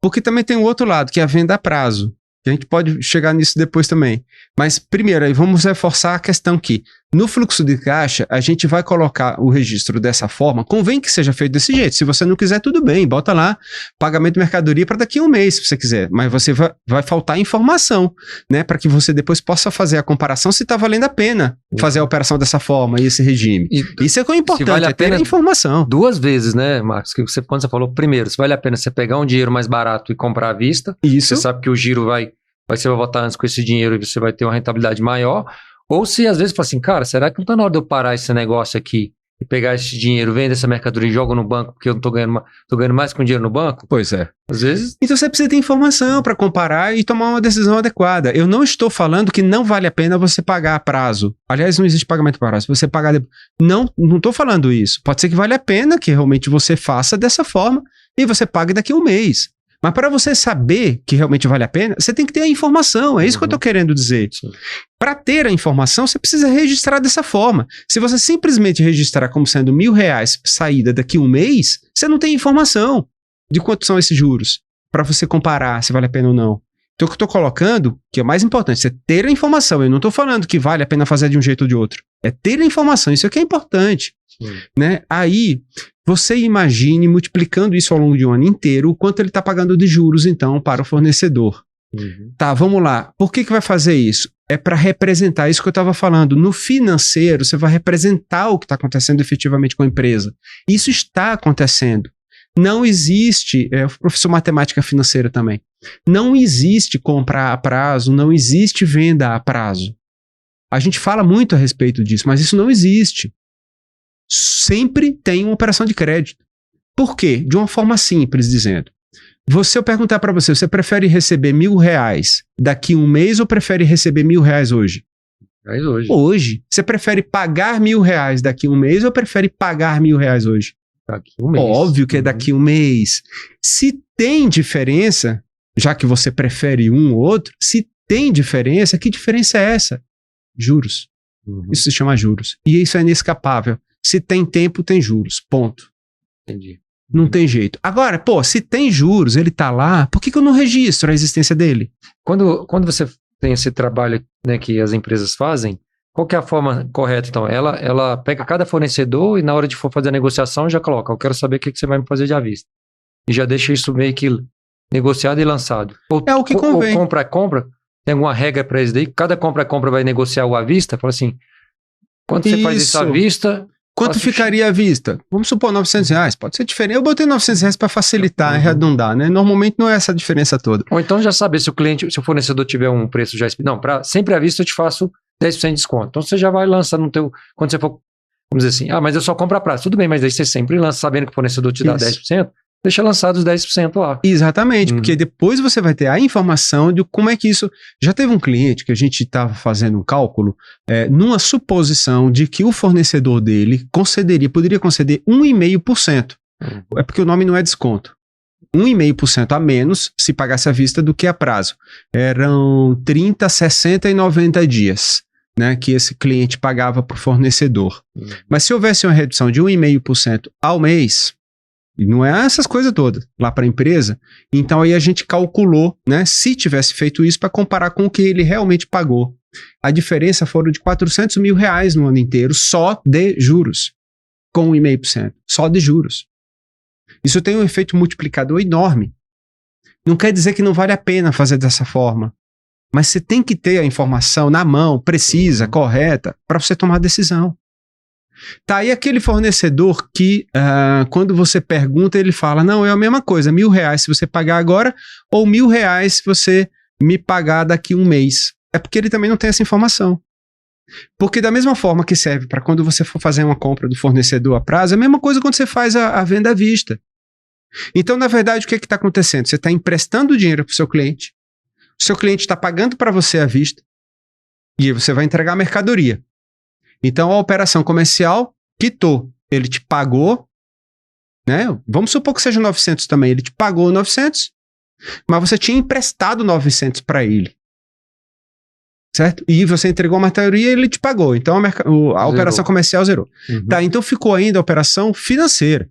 Porque também tem o outro lado, que é a venda a prazo. Que a gente pode chegar nisso depois também. Mas, primeiro, aí vamos reforçar a questão que no fluxo de caixa, a gente vai colocar o registro dessa forma. Convém que seja feito desse jeito. Se você não quiser, tudo bem. Bota lá, pagamento de mercadoria para daqui a um mês, se você quiser. Mas você vai faltar informação, né? Para que você depois possa fazer a comparação se está valendo a pena fazer a operação dessa forma e esse regime. Isso é o que é importante, vale a pena ter a informação. 2 vezes, né, Marcos? Que quando você falou, primeiro, se vale a pena você pegar um dinheiro mais barato e comprar à vista. Isso. Você sabe que o giro você vai voltar antes com esse dinheiro e você vai ter uma rentabilidade maior. Ou se às vezes fala assim, cara, será que não está na hora de eu parar esse negócio aqui e pegar esse dinheiro, vender essa mercadoria e jogo no banco porque eu não tô ganhando mais com dinheiro no banco? Pois é. Às vezes... Então você precisa ter informação para comparar e tomar uma decisão adequada. Eu não estou falando que não vale a pena você pagar a prazo. Aliás, não existe pagamento a prazo. Você pagar... Não estou falando isso. Pode ser que vale a pena que realmente você faça dessa forma e você pague daqui a um mês. Mas para você saber que realmente vale a pena, você tem que ter a informação. É isso que eu estou querendo dizer. Para ter a informação, você precisa registrar dessa forma. Se você simplesmente registrar como sendo R$1.000 saída daqui a um mês, você não tem informação de quanto são esses juros para você comparar se vale a pena ou não. Então, o que eu estou colocando, que é o mais importante, é ter a informação. Eu não estou falando que vale a pena fazer de um jeito ou de outro. É ter a informação. Isso é que é importante. Né? Aí, você imagine multiplicando isso ao longo de um ano inteiro, o quanto ele está pagando de juros, então, para o fornecedor. Tá, vamos lá. Por que vai fazer isso? É para representar isso que eu estava falando. No financeiro, você vai representar o que está acontecendo efetivamente com a empresa. Isso está acontecendo. Não existe, eu professor matemática financeira também, não existe compra a prazo, não existe venda a prazo. A gente fala muito a respeito disso, mas isso não existe. Sempre tem uma operação de crédito. Por quê? De uma forma simples, dizendo. Se eu perguntar para você, você prefere receber R$1.000 daqui a um mês ou prefere receber R$1.000 hoje? Hoje. Você prefere pagar R$1.000 daqui a um mês ou prefere pagar R$1.000 hoje? Daqui a um mês. Óbvio que é daqui a um mês. Se tem diferença, já que você prefere um ou outro, se tem diferença, que diferença é essa? Juros. Isso se chama juros. E isso é inescapável. Se tem tempo, tem juros. Ponto. Entendi. Não tem jeito. Agora, se tem juros, ele tá lá, por que eu não registro a existência dele? Quando você tem esse trabalho, né, que as empresas fazem, qual que é a forma correta, então? Ela pega cada fornecedor e na hora de for fazer a negociação já coloca, eu quero saber o que você vai me fazer de à vista. E já deixa isso meio que negociado e lançado. É o que convém. Ou compra é compra, tem alguma regra para isso daí? Cada compra é compra vai negociar o à vista? Fala assim, quando você faz isso à vista... Quanto ficaria à vista? Vamos supor R$900. Pode ser diferente. Eu botei R$900 para facilitar, arredondar, né? Normalmente não é essa diferença toda. Ou então já saber se o fornecedor tiver um preço já... Não, sempre à vista eu te faço 10% de desconto. Então você já vai lançar no teu... Quando você for... Vamos dizer assim, mas eu só compro a prazo. Tudo bem, mas aí você sempre lança sabendo que o fornecedor te dá 10%. deixa lançado os 10% lá. Exatamente, porque depois você vai ter a informação de como é que isso... Já teve um cliente que a gente estava fazendo um cálculo numa suposição de que o fornecedor dele poderia conceder 1,5%. É porque o nome não é desconto. 1,5% a menos se pagasse à vista do que a prazo. Eram 30, 60 e 90 dias, né, que esse cliente pagava para o fornecedor. Mas se houvesse uma redução de 1,5% ao mês... Não é essas coisas todas lá para a empresa. Então aí a gente calculou, né, se tivesse feito isso para comparar com o que ele realmente pagou. A diferença foram de R$400 mil no ano inteiro só de juros, com 1,5%, só de juros. Isso tem um efeito multiplicador enorme. Não quer dizer que não vale a pena fazer dessa forma, mas você tem que ter a informação na mão, precisa, correta, para você tomar a decisão. Tá aí aquele fornecedor que quando você pergunta ele fala, não, é a mesma coisa, R$1.000 se você pagar agora ou R$1.000 se você me pagar daqui um mês. É porque ele também não tem essa informação. Porque da mesma forma que serve para quando você for fazer uma compra do fornecedor a prazo, é a mesma coisa quando você faz a venda à vista. Então, na verdade, o que está acontecendo? Você está emprestando dinheiro para o seu cliente está pagando para você à vista e aí você vai entregar a mercadoria. Então, a operação comercial quitou, ele te pagou, né? Vamos supor que seja 900 também, ele te pagou 900, mas você tinha emprestado 900 para ele, certo? E você entregou a mercadoria e ele te pagou, então a operação comercial zerou. Tá, então ficou ainda a operação financeira.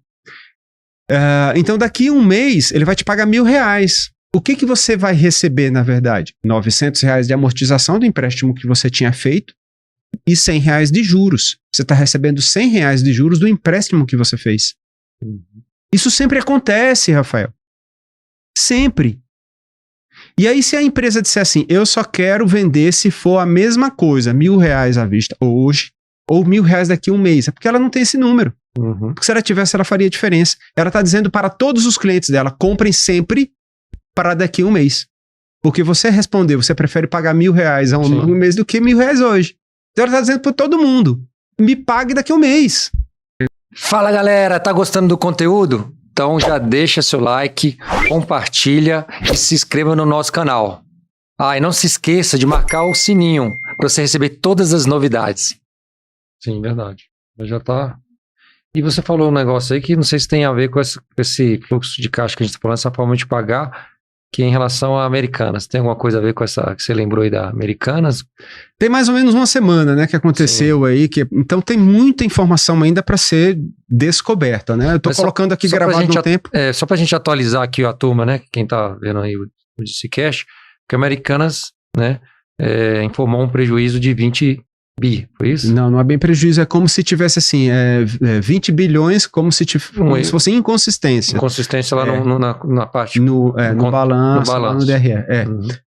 Então, daqui a um mês, ele vai te pagar R$1.000. O que você vai receber, na verdade? R$900 de amortização do empréstimo que você tinha feito, e R$100 de juros. Você está recebendo R$100 de juros do empréstimo que você fez. Isso sempre acontece, Rafael. Sempre. E aí, se a empresa disser assim, eu só quero vender se for a mesma coisa, R$1.000 à vista hoje, ou R$1.000 daqui a um mês, é porque ela não tem esse número. Porque se ela tivesse, ela faria diferença. Ela está dizendo para todos os clientes dela, comprem sempre para daqui a um mês. Porque você respondeu, você prefere pagar R$1.000 a um mês do que R$1.000 hoje. Então ela está dizendo para todo mundo, me pague daqui a um mês. Fala galera, tá gostando do conteúdo? Então já deixa seu like, compartilha e se inscreva no nosso canal. E não se esqueça de marcar o sininho para você receber todas as novidades. Sim, verdade. Já tá. E você falou um negócio aí que não sei se tem a ver com esse fluxo de caixa que a gente está falando, essa forma de pagar, que em relação a Americanas. Tem alguma coisa a ver com essa que você lembrou aí da Americanas? Tem mais ou menos uma semana, né, que aconteceu aí, então tem muita informação ainda para ser descoberta, né? Eu tô colocando aqui gravado no tempo. Só pra gente atualizar aqui a turma, né, quem tá vendo aí o DCCast, que a Americanas, né, informou um prejuízo de 20 bi, foi isso? Não é bem prejuízo, é como se tivesse assim, 20 bilhões, como se fosse inconsistência. Inconsistência lá na parte... No balanço, lá no DRE.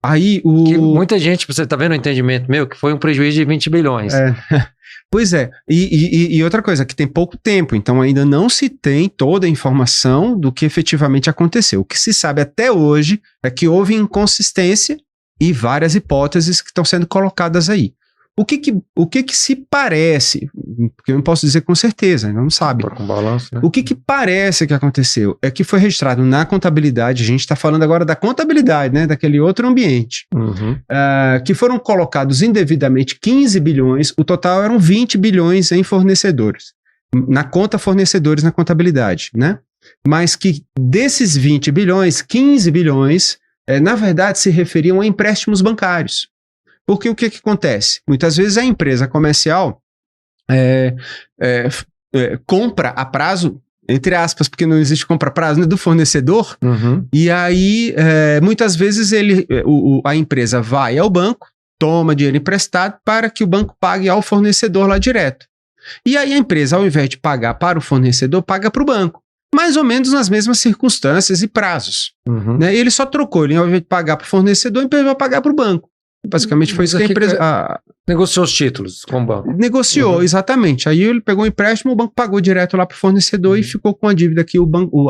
Aí que muita gente, você tá vendo o entendimento meu, que foi um prejuízo de 20 bilhões. Pois é, e outra coisa, que tem pouco tempo, então ainda não se tem toda a informação do que efetivamente aconteceu. O que se sabe até hoje é que houve inconsistência e várias hipóteses que estão sendo colocadas aí. O que se parece, porque eu não posso dizer com certeza, ainda não sabe. Com balanço, né? O que parece que aconteceu é que foi registrado na contabilidade, a gente está falando agora da contabilidade, né, daquele outro ambiente, que foram colocados indevidamente 15 bilhões, o total eram 20 bilhões em fornecedores, na conta fornecedores na contabilidade, né? Mas que desses 20 bilhões, 15 bilhões, na verdade se referiam a empréstimos bancários. Porque o que acontece? Muitas vezes a empresa comercial compra a prazo, entre aspas, porque não existe compra a prazo, né, do fornecedor, e aí muitas vezes a empresa vai ao banco, toma dinheiro emprestado para que o banco pague ao fornecedor lá direto. E aí a empresa, ao invés de pagar para o fornecedor, paga para o banco. Mais ou menos nas mesmas circunstâncias e prazos. Né? Ele só trocou, ele ao invés de pagar para o fornecedor, ele vai pagar para o banco. Basicamente foi isso que a empresa... negociou os títulos com o banco. Negociou, exatamente. Aí ele pegou o empréstimo, o banco pagou direto lá para o fornecedor e ficou com a dívida que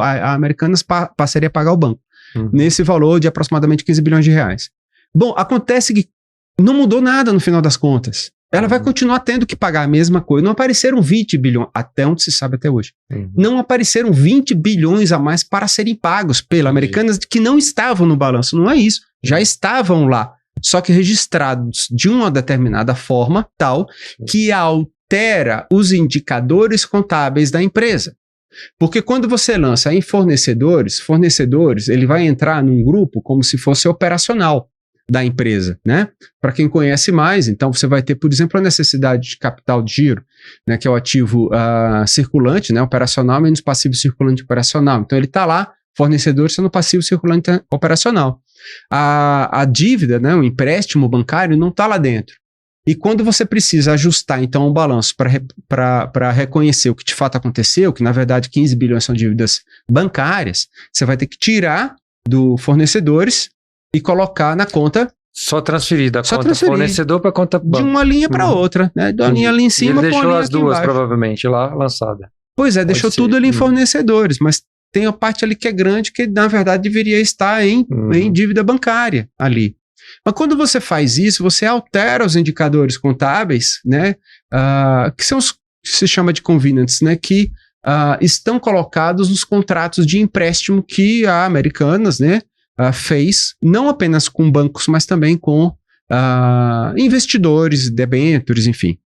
a Americanas passaria a pagar ao banco. Nesse valor de aproximadamente 15 bilhões de reais. Bom, acontece que não mudou nada no final das contas. Ela vai continuar tendo que pagar a mesma coisa. Não apareceram 20 bilhões, até onde se sabe até hoje. Não apareceram 20 bilhões a mais para serem pagos pela Americanas que não estavam no balanço. Não é isso. Já estavam lá. Só que registrados de uma determinada forma tal que altera os indicadores contábeis da empresa. Porque quando você lança em fornecedores, ele vai entrar num grupo como se fosse operacional da empresa, né? Para quem conhece mais, então você vai ter, por exemplo, a necessidade de capital de giro, né? Que é o ativo circulante, né? Operacional menos passivo circulante operacional. Então ele está lá, fornecedor sendo passivo circulante operacional. A dívida, né? O empréstimo bancário não está lá dentro. E quando você precisa ajustar, então, o balanço para reconhecer o que de fato aconteceu, que na verdade 15 bilhões são dívidas bancárias, você vai ter que tirar do fornecedores e colocar na conta. Só transferir da conta fornecedor para conta banco. De uma linha para outra, né? Da linha ali em cima, ele deixou as duas, embaixo. Provavelmente, lá lançada. Pois é, deixou tudo ali em fornecedores, mas tem a parte ali que é grande, que na verdade deveria estar em dívida bancária ali. Mas quando você faz isso, você altera os indicadores contábeis, né? Que são os que se chama de convenience, né? Que estão colocados nos contratos de empréstimo que a Americanas, né? Fez, não apenas com bancos, mas também com investidores, debentures, enfim.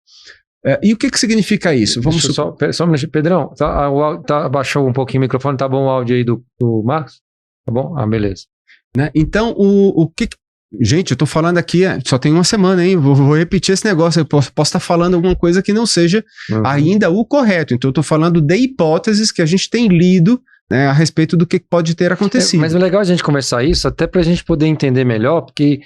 E o que significa isso? Vamos só um minuto, Pedrão, baixou um pouquinho o microfone, tá bom o áudio aí do Marcos? Tá bom? Beleza. Né? Então, o que... Gente, eu tô falando aqui, só tem uma semana, hein? Vou repetir esse negócio, eu posso estar falando alguma coisa que não seja ainda o correto. Então, eu tô falando de hipóteses que a gente tem lido, né, a respeito do que pode ter acontecido. Mas é legal a gente conversar isso, até pra gente poder entender melhor, porque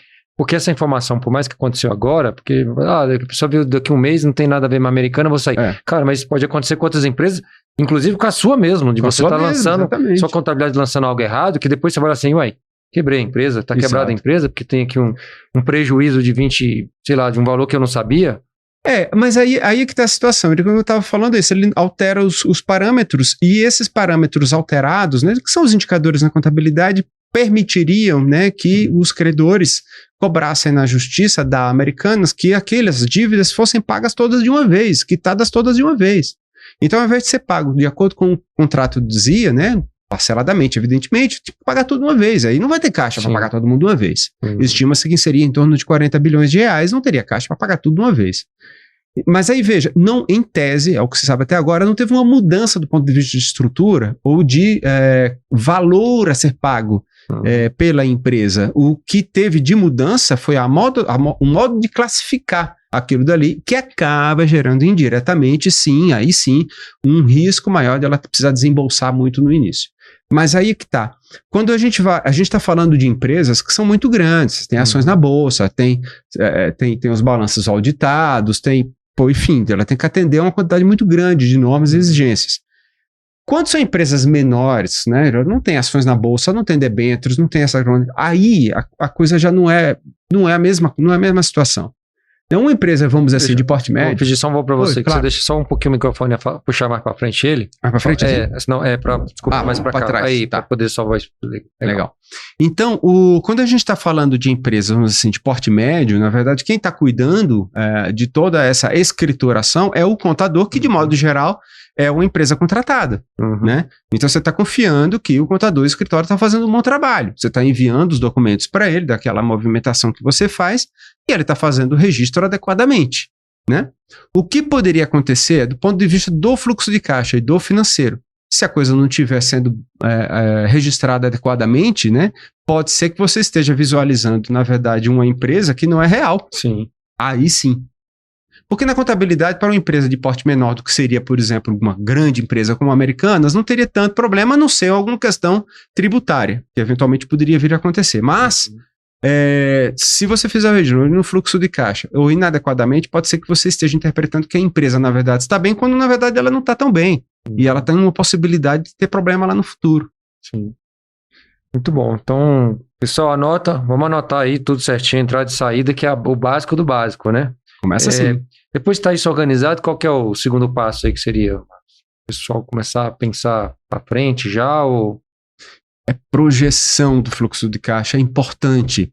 essa informação, por mais que aconteceu agora, porque a pessoa viu daqui um mês, não tem nada a ver com a Americana, eu vou sair. Cara, mas isso pode acontecer com outras empresas, inclusive com a sua mesmo, de você estar lançando, exatamente. Sua contabilidade lançando algo errado, que depois você vai assim, uai, quebrei a empresa, tá quebrada a empresa, porque tem aqui um prejuízo de 20, sei lá, de um valor que eu não sabia. Mas aí que tá a situação. Como eu estava falando isso, ele altera os parâmetros, e esses parâmetros alterados, né, que são os indicadores na contabilidade, permitiriam, né, que os credores cobrassem na justiça da Americanas que aquelas dívidas fossem pagas todas de uma vez, quitadas todas de uma vez. Então, ao invés de ser pago de acordo com o contrato dizia, né, parceladamente, evidentemente, tipo, pagar tudo de uma vez. Aí não vai ter caixa para pagar todo mundo de uma vez. Estima-se que seria em torno de 40 bilhões de reais, não teria caixa para pagar tudo de uma vez. Mas aí, veja, não, em tese, é o que se sabe até agora, não teve uma mudança do ponto de vista de estrutura ou de valor a ser pago pela empresa. O que teve de mudança foi o modo de classificar aquilo dali, que acaba gerando indiretamente, sim, aí sim, um risco maior de ela precisar desembolsar muito no início. Mas aí que tá. Quando a gente está falando de empresas que são muito grandes, tem ações na bolsa, tem os balanços auditados, enfim, ela tem que atender a uma quantidade muito grande de normas e exigências. Quando são empresas menores, né, não tem ações na bolsa, não tem debêntures, não tem essa... Aí a coisa já não é a mesma situação. Então, uma empresa, vamos dizer assim, de porte médio... Vou pedir só um vou para você, claro. Você deixa só um pouquinho o microfone, puxar mais para frente ele. Mais para frente? Senão desculpa, mais para cá. Trás, aí, tá. Para poder salvar isso. Legal. Então, quando a gente está falando de empresas, vamos dizer assim, de porte médio, na verdade, quem está cuidando de toda essa escrituração é o contador, que, de modo geral, é uma empresa contratada, né? Então, você está confiando que o contador, o escritório, está fazendo um bom trabalho. Você está enviando os documentos para ele, daquela movimentação que você faz, e ele está fazendo o registro adequadamente, né? O que poderia acontecer do ponto de vista do fluxo de caixa e do financeiro? Se a coisa não estiver sendo registrada adequadamente, né? Pode ser que você esteja visualizando, na verdade, uma empresa que não é real. Sim. Aí sim. Porque na contabilidade, para uma empresa de porte menor do que seria, por exemplo, uma grande empresa como a Americanas, não teria tanto problema, a não ser alguma questão tributária, que eventualmente poderia vir a acontecer. Mas, se você fizer o registro no fluxo de caixa ou inadequadamente, pode ser que você esteja interpretando que a empresa, na verdade, está bem, quando na verdade ela não está tão bem. E ela tem uma possibilidade de ter problema lá no futuro. Sim. Muito bom. Então, pessoal, vamos anotar aí tudo certinho, entrada e saída, que é o básico do básico, né? Começa assim. Depois de estar isso organizado, qual que é o segundo passo aí que seria? O pessoal começar a pensar para frente já ou... Projeção do fluxo de caixa é importante.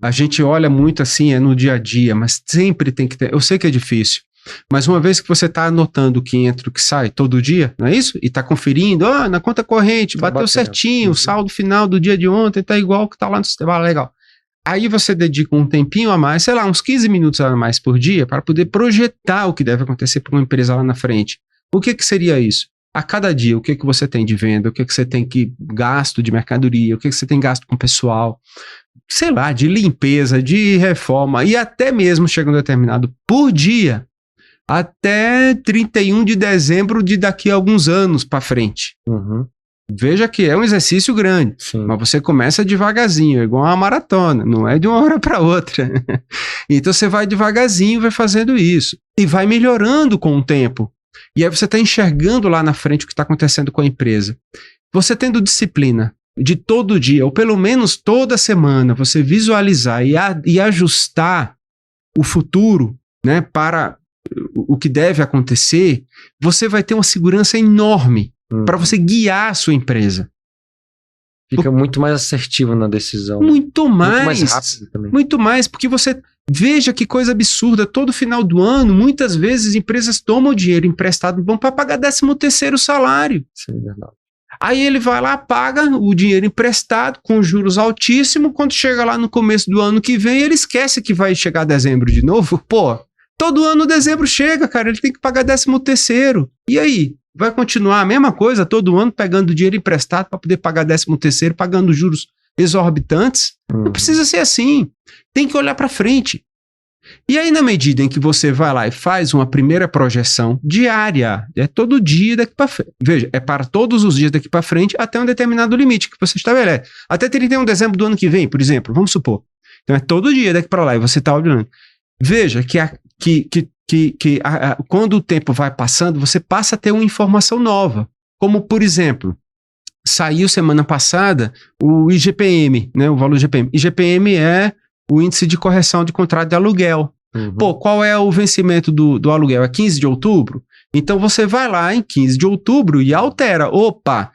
A gente olha muito assim, no dia a dia, mas sempre tem que ter. Eu sei que é difícil, mas uma vez que você está anotando o que entra e o que sai todo dia, não é isso? E está conferindo, na conta corrente, bateu certinho, o saldo final do dia de ontem está igual que está lá no sistema, legal. Aí você dedica um tempinho a mais, sei lá, uns 15 minutos a mais por dia, para poder projetar o que deve acontecer para uma empresa lá na frente. O que seria isso? A cada dia, o que você tem de venda, o que você tem que gasto de mercadoria, o que você tem gasto com pessoal, sei lá, de limpeza, de reforma, e até mesmo chega um determinado por dia, até 31 de dezembro de daqui a alguns anos para frente. Veja que é um exercício grande, mas você começa devagarzinho, é igual uma maratona, não é de uma hora para outra. Então você vai devagarzinho, vai fazendo isso, e vai melhorando com o tempo. E aí você está enxergando lá na frente o que está acontecendo com a empresa. Você tendo disciplina de todo dia, ou pelo menos toda semana, você visualizar e ajustar o futuro, né, para o que deve acontecer, você vai ter uma segurança enorme para você guiar a sua empresa. Fica muito mais assertivo na decisão. Muito mais. Muito mais rápido também. Muito mais, porque você... Veja que coisa absurda, todo final do ano, muitas vezes empresas tomam dinheiro emprestado para pagar 13º salário. Sim, é verdade. Aí ele vai lá, paga o dinheiro emprestado com juros altíssimos, quando chega lá no começo do ano que vem, ele esquece que vai chegar dezembro de novo. Pô, todo ano dezembro chega, cara, ele tem que pagar 13º. E aí? Vai continuar a mesma coisa, todo ano pegando dinheiro emprestado para poder pagar 13º, pagando juros exorbitantes? Não precisa ser assim. Tem que olhar para frente. E aí, na medida em que você vai lá e faz uma primeira projeção diária, é todo dia daqui para frente. Veja, é para todos os dias daqui para frente até um determinado limite que você estabelece. Até 31 de dezembro do ano que vem, por exemplo, vamos supor. Então é todo dia daqui para lá e você está olhando. Veja que quando o tempo vai passando, você passa a ter uma informação nova. Como, por exemplo, saiu semana passada o IGPM, né, o valor IGPM. IGPM é o índice de correção de contrato de aluguel. Pô, qual é o vencimento do aluguel? É 15 de outubro? Então você vai lá em 15 de outubro e altera. Opa,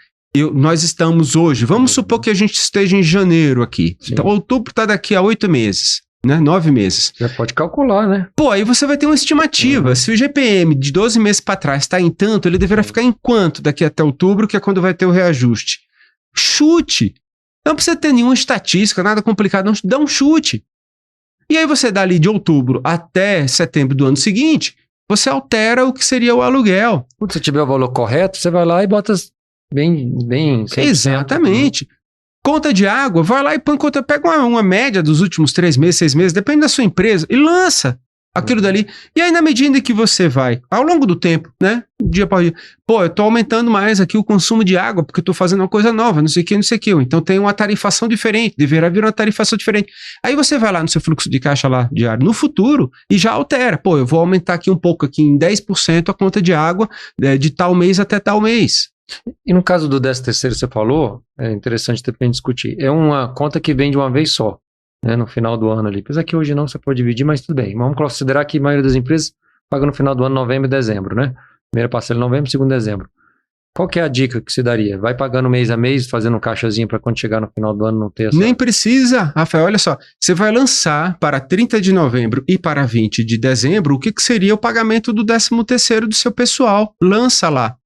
nós estamos hoje, vamos supor que a gente esteja em janeiro aqui. Sim. Então outubro está daqui a 8 meses. Né? 9 meses. Já pode calcular, né? Pô, aí você vai ter uma estimativa. Se o GPM de 12 meses para trás está em tanto, ele deverá ficar em quanto daqui até outubro, que é quando vai ter o reajuste? Chute! Não precisa ter nenhuma estatística, nada complicado, não. Dá um chute. E aí você dá ali de outubro até setembro do ano seguinte, você altera o que seria o aluguel. Quando você tiver o valor correto, você vai lá e bota bem 100%. Exatamente. Conta de água, vai lá e põe conta, pega uma média dos últimos 3 meses, 6 meses, depende da sua empresa, e lança aquilo dali. E aí, na medida que você vai, ao longo do tempo, né, dia após dia, pô, eu tô aumentando mais aqui o consumo de água, porque eu tô fazendo uma coisa nova, não sei o que, não sei o que. Então tem uma tarifação diferente, deverá vir uma tarifação diferente. Aí você vai lá no seu fluxo de caixa lá diário, no futuro, e já altera. Pô, eu vou aumentar aqui um pouco, aqui em 10% a conta de água, de tal mês até tal mês. E no caso do 13º você falou, é interessante também discutir, é uma conta que vem de uma vez só, né, no final do ano ali, apesar que hoje não, você pode dividir, mas tudo bem, vamos considerar que a maioria das empresas paga no final do ano, novembro e dezembro, né, primeira parcela em novembro, segundo dezembro. Qual que é a dica que você daria? Vai pagando mês a mês, fazendo um caixazinho para quando chegar no final do ano não ter essa... Nem precisa, Rafael, olha só, você vai lançar para 30 de novembro e para 20 de dezembro o que seria o pagamento do 13º do seu pessoal, lança lá.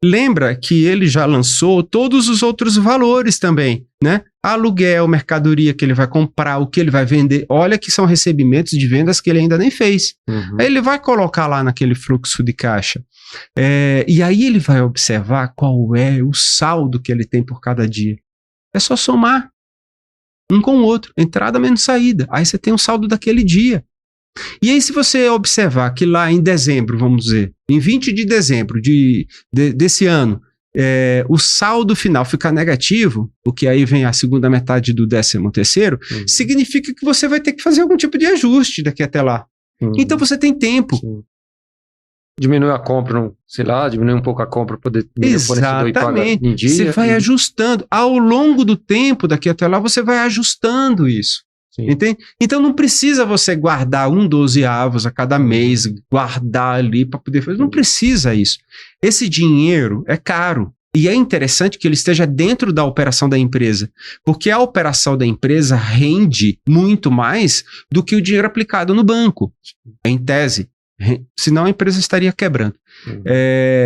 Lembra que ele já lançou todos os outros valores também, né? Aluguel, mercadoria que ele vai comprar, o que ele vai vender. Olha que são recebimentos de vendas que ele ainda nem fez. Aí ele vai colocar lá naquele fluxo de caixa. E aí ele vai observar qual é o saldo que ele tem por cada dia. É só somar um com o outro, entrada menos saída. Aí você tem um saldo daquele dia. E aí, se você observar que lá em dezembro, vamos dizer, em 20 de dezembro desse ano, o saldo final ficar negativo, o que aí vem a segunda metade do 13º, significa que você vai ter que fazer algum tipo de ajuste daqui até lá. Então você tem tempo. Sim. Diminui a compra, sei lá, diminui um pouco a compra para poder... Exatamente. Em dia, você vai ajustando. Ao longo do tempo daqui até lá, você vai ajustando isso. Entende? Então não precisa você guardar 1/12 a cada mês, guardar ali para poder fazer. Não precisa isso. Esse dinheiro é caro. E é interessante que ele esteja dentro da operação da empresa, porque a operação da empresa rende muito mais do que o dinheiro aplicado no banco, em tese. Senão a empresa estaria quebrando.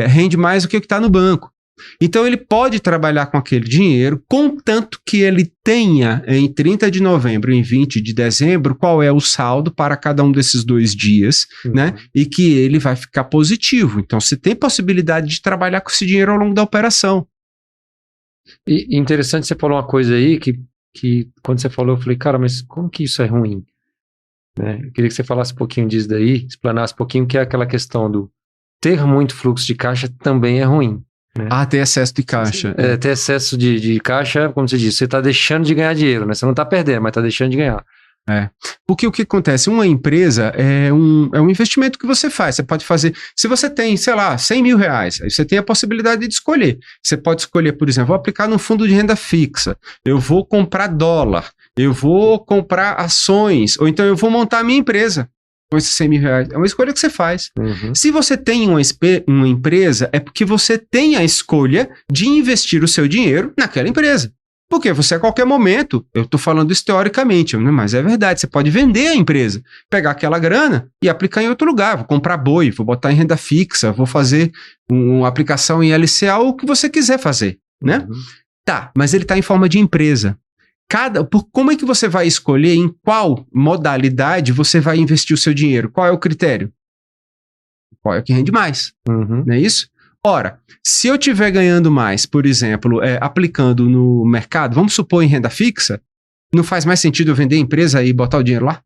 Rende mais do que o que está no banco. Então ele pode trabalhar com aquele dinheiro, contanto que ele tenha em 30 de novembro e em 20 de dezembro qual é o saldo para cada um desses 2 dias, né? E que ele vai ficar positivo. Então você tem possibilidade de trabalhar com esse dinheiro ao longo da operação. E interessante, você falou uma coisa aí que quando você falou, eu falei, cara, mas como que isso é ruim? Né? Eu queria que você falasse um pouquinho disso daí, explanasse um pouquinho, que é aquela questão do ter muito fluxo de caixa também é ruim. Né? Ter excesso de caixa. Ter excesso de caixa, como você disse, você está deixando de ganhar dinheiro, né? Você não está perdendo, mas está deixando de ganhar. Porque o que acontece? Uma empresa é um investimento que você faz. Você pode fazer, se você tem, sei lá, 100 mil reais, aí você tem a possibilidade de escolher. Você pode escolher, por exemplo, vou aplicar num fundo de renda fixa, eu vou comprar dólar, eu vou comprar ações, ou então eu vou montar a minha empresa com esses 100 mil reais. É uma escolha que você faz. Se você tem uma empresa, é porque você tem a escolha de investir o seu dinheiro naquela empresa. Porque você a qualquer momento, eu estou falando isso teoricamente, mas é verdade, você pode vender a empresa, pegar aquela grana e aplicar em outro lugar, vou comprar boi, vou botar em renda fixa, vou fazer uma aplicação em LCA, ou o que você quiser fazer, né? Tá, mas ele está em forma de empresa. Como é que você vai escolher em qual modalidade você vai investir o seu dinheiro? Qual é o critério? Qual é o que rende mais? Não é isso? Ora, se eu estiver ganhando mais, por exemplo, aplicando no mercado, vamos supor em renda fixa, não faz mais sentido eu vender a empresa e botar o dinheiro lá?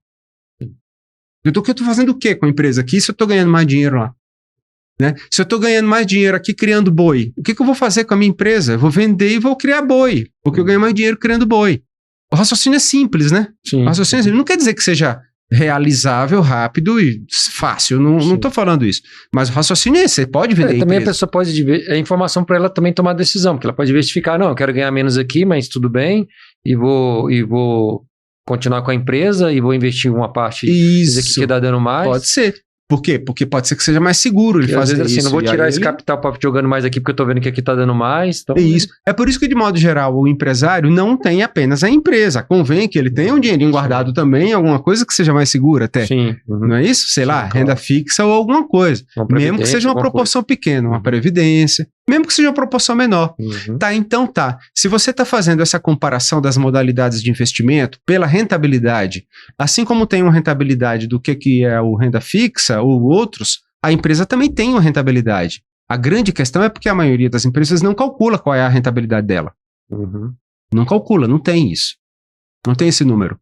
Eu estou fazendo o quê com a empresa aqui se eu estou ganhando mais dinheiro lá? Né? Se eu estou ganhando mais dinheiro aqui criando boi, o que eu vou fazer com a minha empresa? Eu vou vender e vou criar boi, porque eu ganho mais dinheiro criando boi. O raciocínio é simples, né? Sim. O raciocínio é simples. Não quer dizer que seja realizável, rápido e fácil. Não estou falando isso. Mas o raciocínio é esse. Você pode vender a também empresa. A pessoa pode... É informação para ela também tomar decisão, porque ela pode diversificar. Não, eu quero ganhar menos aqui, mas tudo bem. E vou continuar com a empresa e vou investir uma parte que dá dando mais. Pode ser. Por quê? Porque pode ser que seja mais seguro ele fazer isso. Não vou tirar esse capital para jogando mais aqui porque eu tô vendo que aqui tá dando mais. Então... Isso. É por isso que, de modo geral, o empresário não tem apenas a empresa. Convém que ele tenha um dinheirinho guardado também, alguma coisa que seja mais segura até. Sim. Não é isso? Sei lá, renda fixa ou alguma coisa. Mesmo que seja uma proporção pequena, uma previdência. Mesmo que seja uma proporção menor. Tá, então tá. Se você está fazendo essa comparação das modalidades de investimento pela rentabilidade, assim como tem uma rentabilidade do que é o renda fixa ou outros, a empresa também tem uma rentabilidade. A grande questão é porque a maioria das empresas não calcula qual é a rentabilidade dela. Não calcula, não tem isso. Não tem esse número.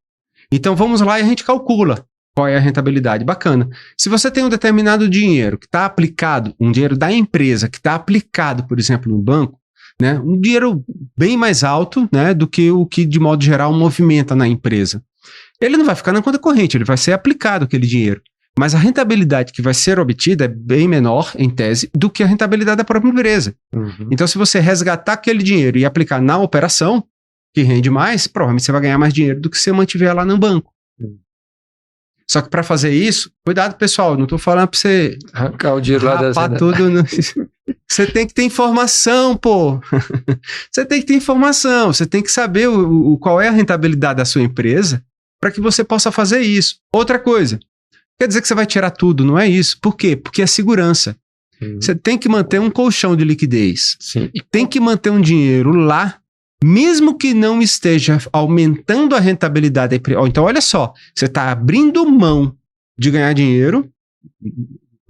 Então vamos lá e a gente calcula qual é a rentabilidade. Bacana. Se você tem um determinado dinheiro que está aplicado, um dinheiro da empresa que está aplicado, por exemplo, no banco, né, um dinheiro bem mais alto, né, do que o que, de modo geral, movimenta na empresa. Ele não vai ficar na conta corrente, ele vai ser aplicado aquele dinheiro. Mas a rentabilidade que vai ser obtida é bem menor, em tese, do que a rentabilidade da própria empresa. Então, se você resgatar aquele dinheiro e aplicar na operação, que rende mais, provavelmente você vai ganhar mais dinheiro do que se você mantiver lá no banco. Só que para fazer isso, cuidado, pessoal, não estou falando para você arrancar o dinheiro lá da tudo. Você tem que ter informação, pô. Você tem que ter informação, você tem que saber qual é a rentabilidade da sua empresa para que você possa fazer isso. Outra coisa, quer dizer que você vai tirar tudo, não é isso. Por quê? Porque é segurança. Você tem que manter um colchão de liquidez. Sim. E tem que manter um dinheiro lá, mesmo que não esteja aumentando a rentabilidade da empresa. Então, olha só, você está abrindo mão de ganhar dinheiro,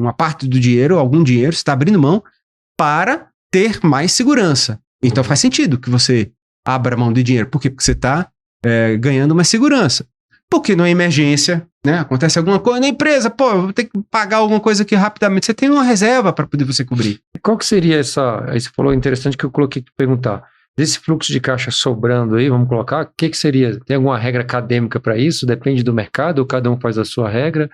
uma parte do dinheiro, algum dinheiro, você está abrindo mão para ter mais segurança. Então, faz sentido que você abra mão de dinheiro. Por quê? Porque você está ganhando mais segurança. Porque numa emergência, né, acontece alguma coisa na empresa, pô, eu vou ter que pagar alguma coisa aqui rapidamente. Você tem uma reserva para poder você cobrir. Qual que seria essa... Aí você falou interessante que eu coloquei para perguntar. Desse fluxo de caixa sobrando aí, vamos colocar, o que seria? Tem alguma regra acadêmica para isso? Depende do mercado ou cada um faz a sua regra?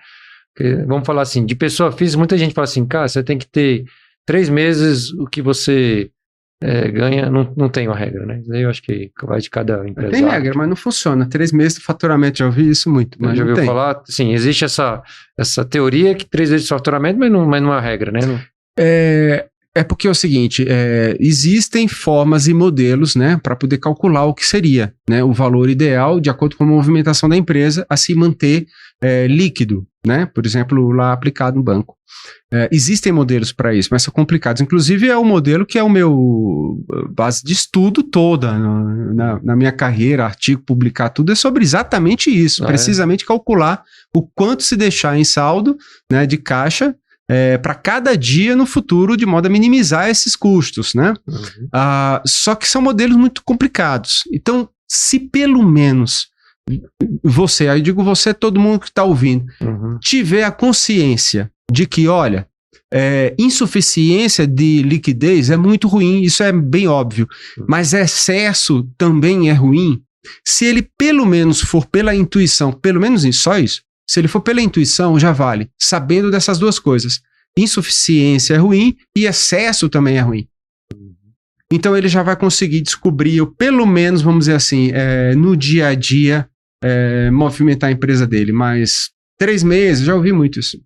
Vamos falar assim, de pessoa física, muita gente fala assim, cara, você tem que ter 3 meses o que você ganha, não tem uma regra, né? Isso aí eu acho que vai de cada empresa. Tem regra, mas não funciona. 3 meses de faturamento, já ouvi isso muito, mas já não ouviu tem. falar? Sim, existe essa teoria que 3 vezes de faturamento, mas não é regra, né? É porque é o seguinte, existem formas e modelos, né, para poder calcular o que seria, né, o valor ideal de acordo com a movimentação da empresa a se manter líquido, né, por exemplo, lá aplicado no banco. Existem modelos para isso, mas são complicados. Inclusive é o modelo que é o meu base de estudo toda na minha carreira, artigo, publicar tudo é sobre exatamente isso, precisamente calcular o quanto se deixar em saldo, né, de caixa para cada dia no futuro, de modo a minimizar esses custos, né? Uhum. Só que são modelos muito complicados. Então, se pelo menos você, aí digo você, todo mundo que está ouvindo, tiver a consciência de que, olha, insuficiência de liquidez é muito ruim, isso é bem óbvio, mas excesso também é ruim. Se ele pelo menos for pela intuição, pelo menos isso, só isso, se ele for pela intuição, já vale, sabendo dessas duas coisas. Insuficiência é ruim e excesso também é ruim. Então ele já vai conseguir descobrir, ou pelo menos, vamos dizer assim, no dia a dia, movimentar a empresa dele. Mas 3 meses, já ouvi muito isso.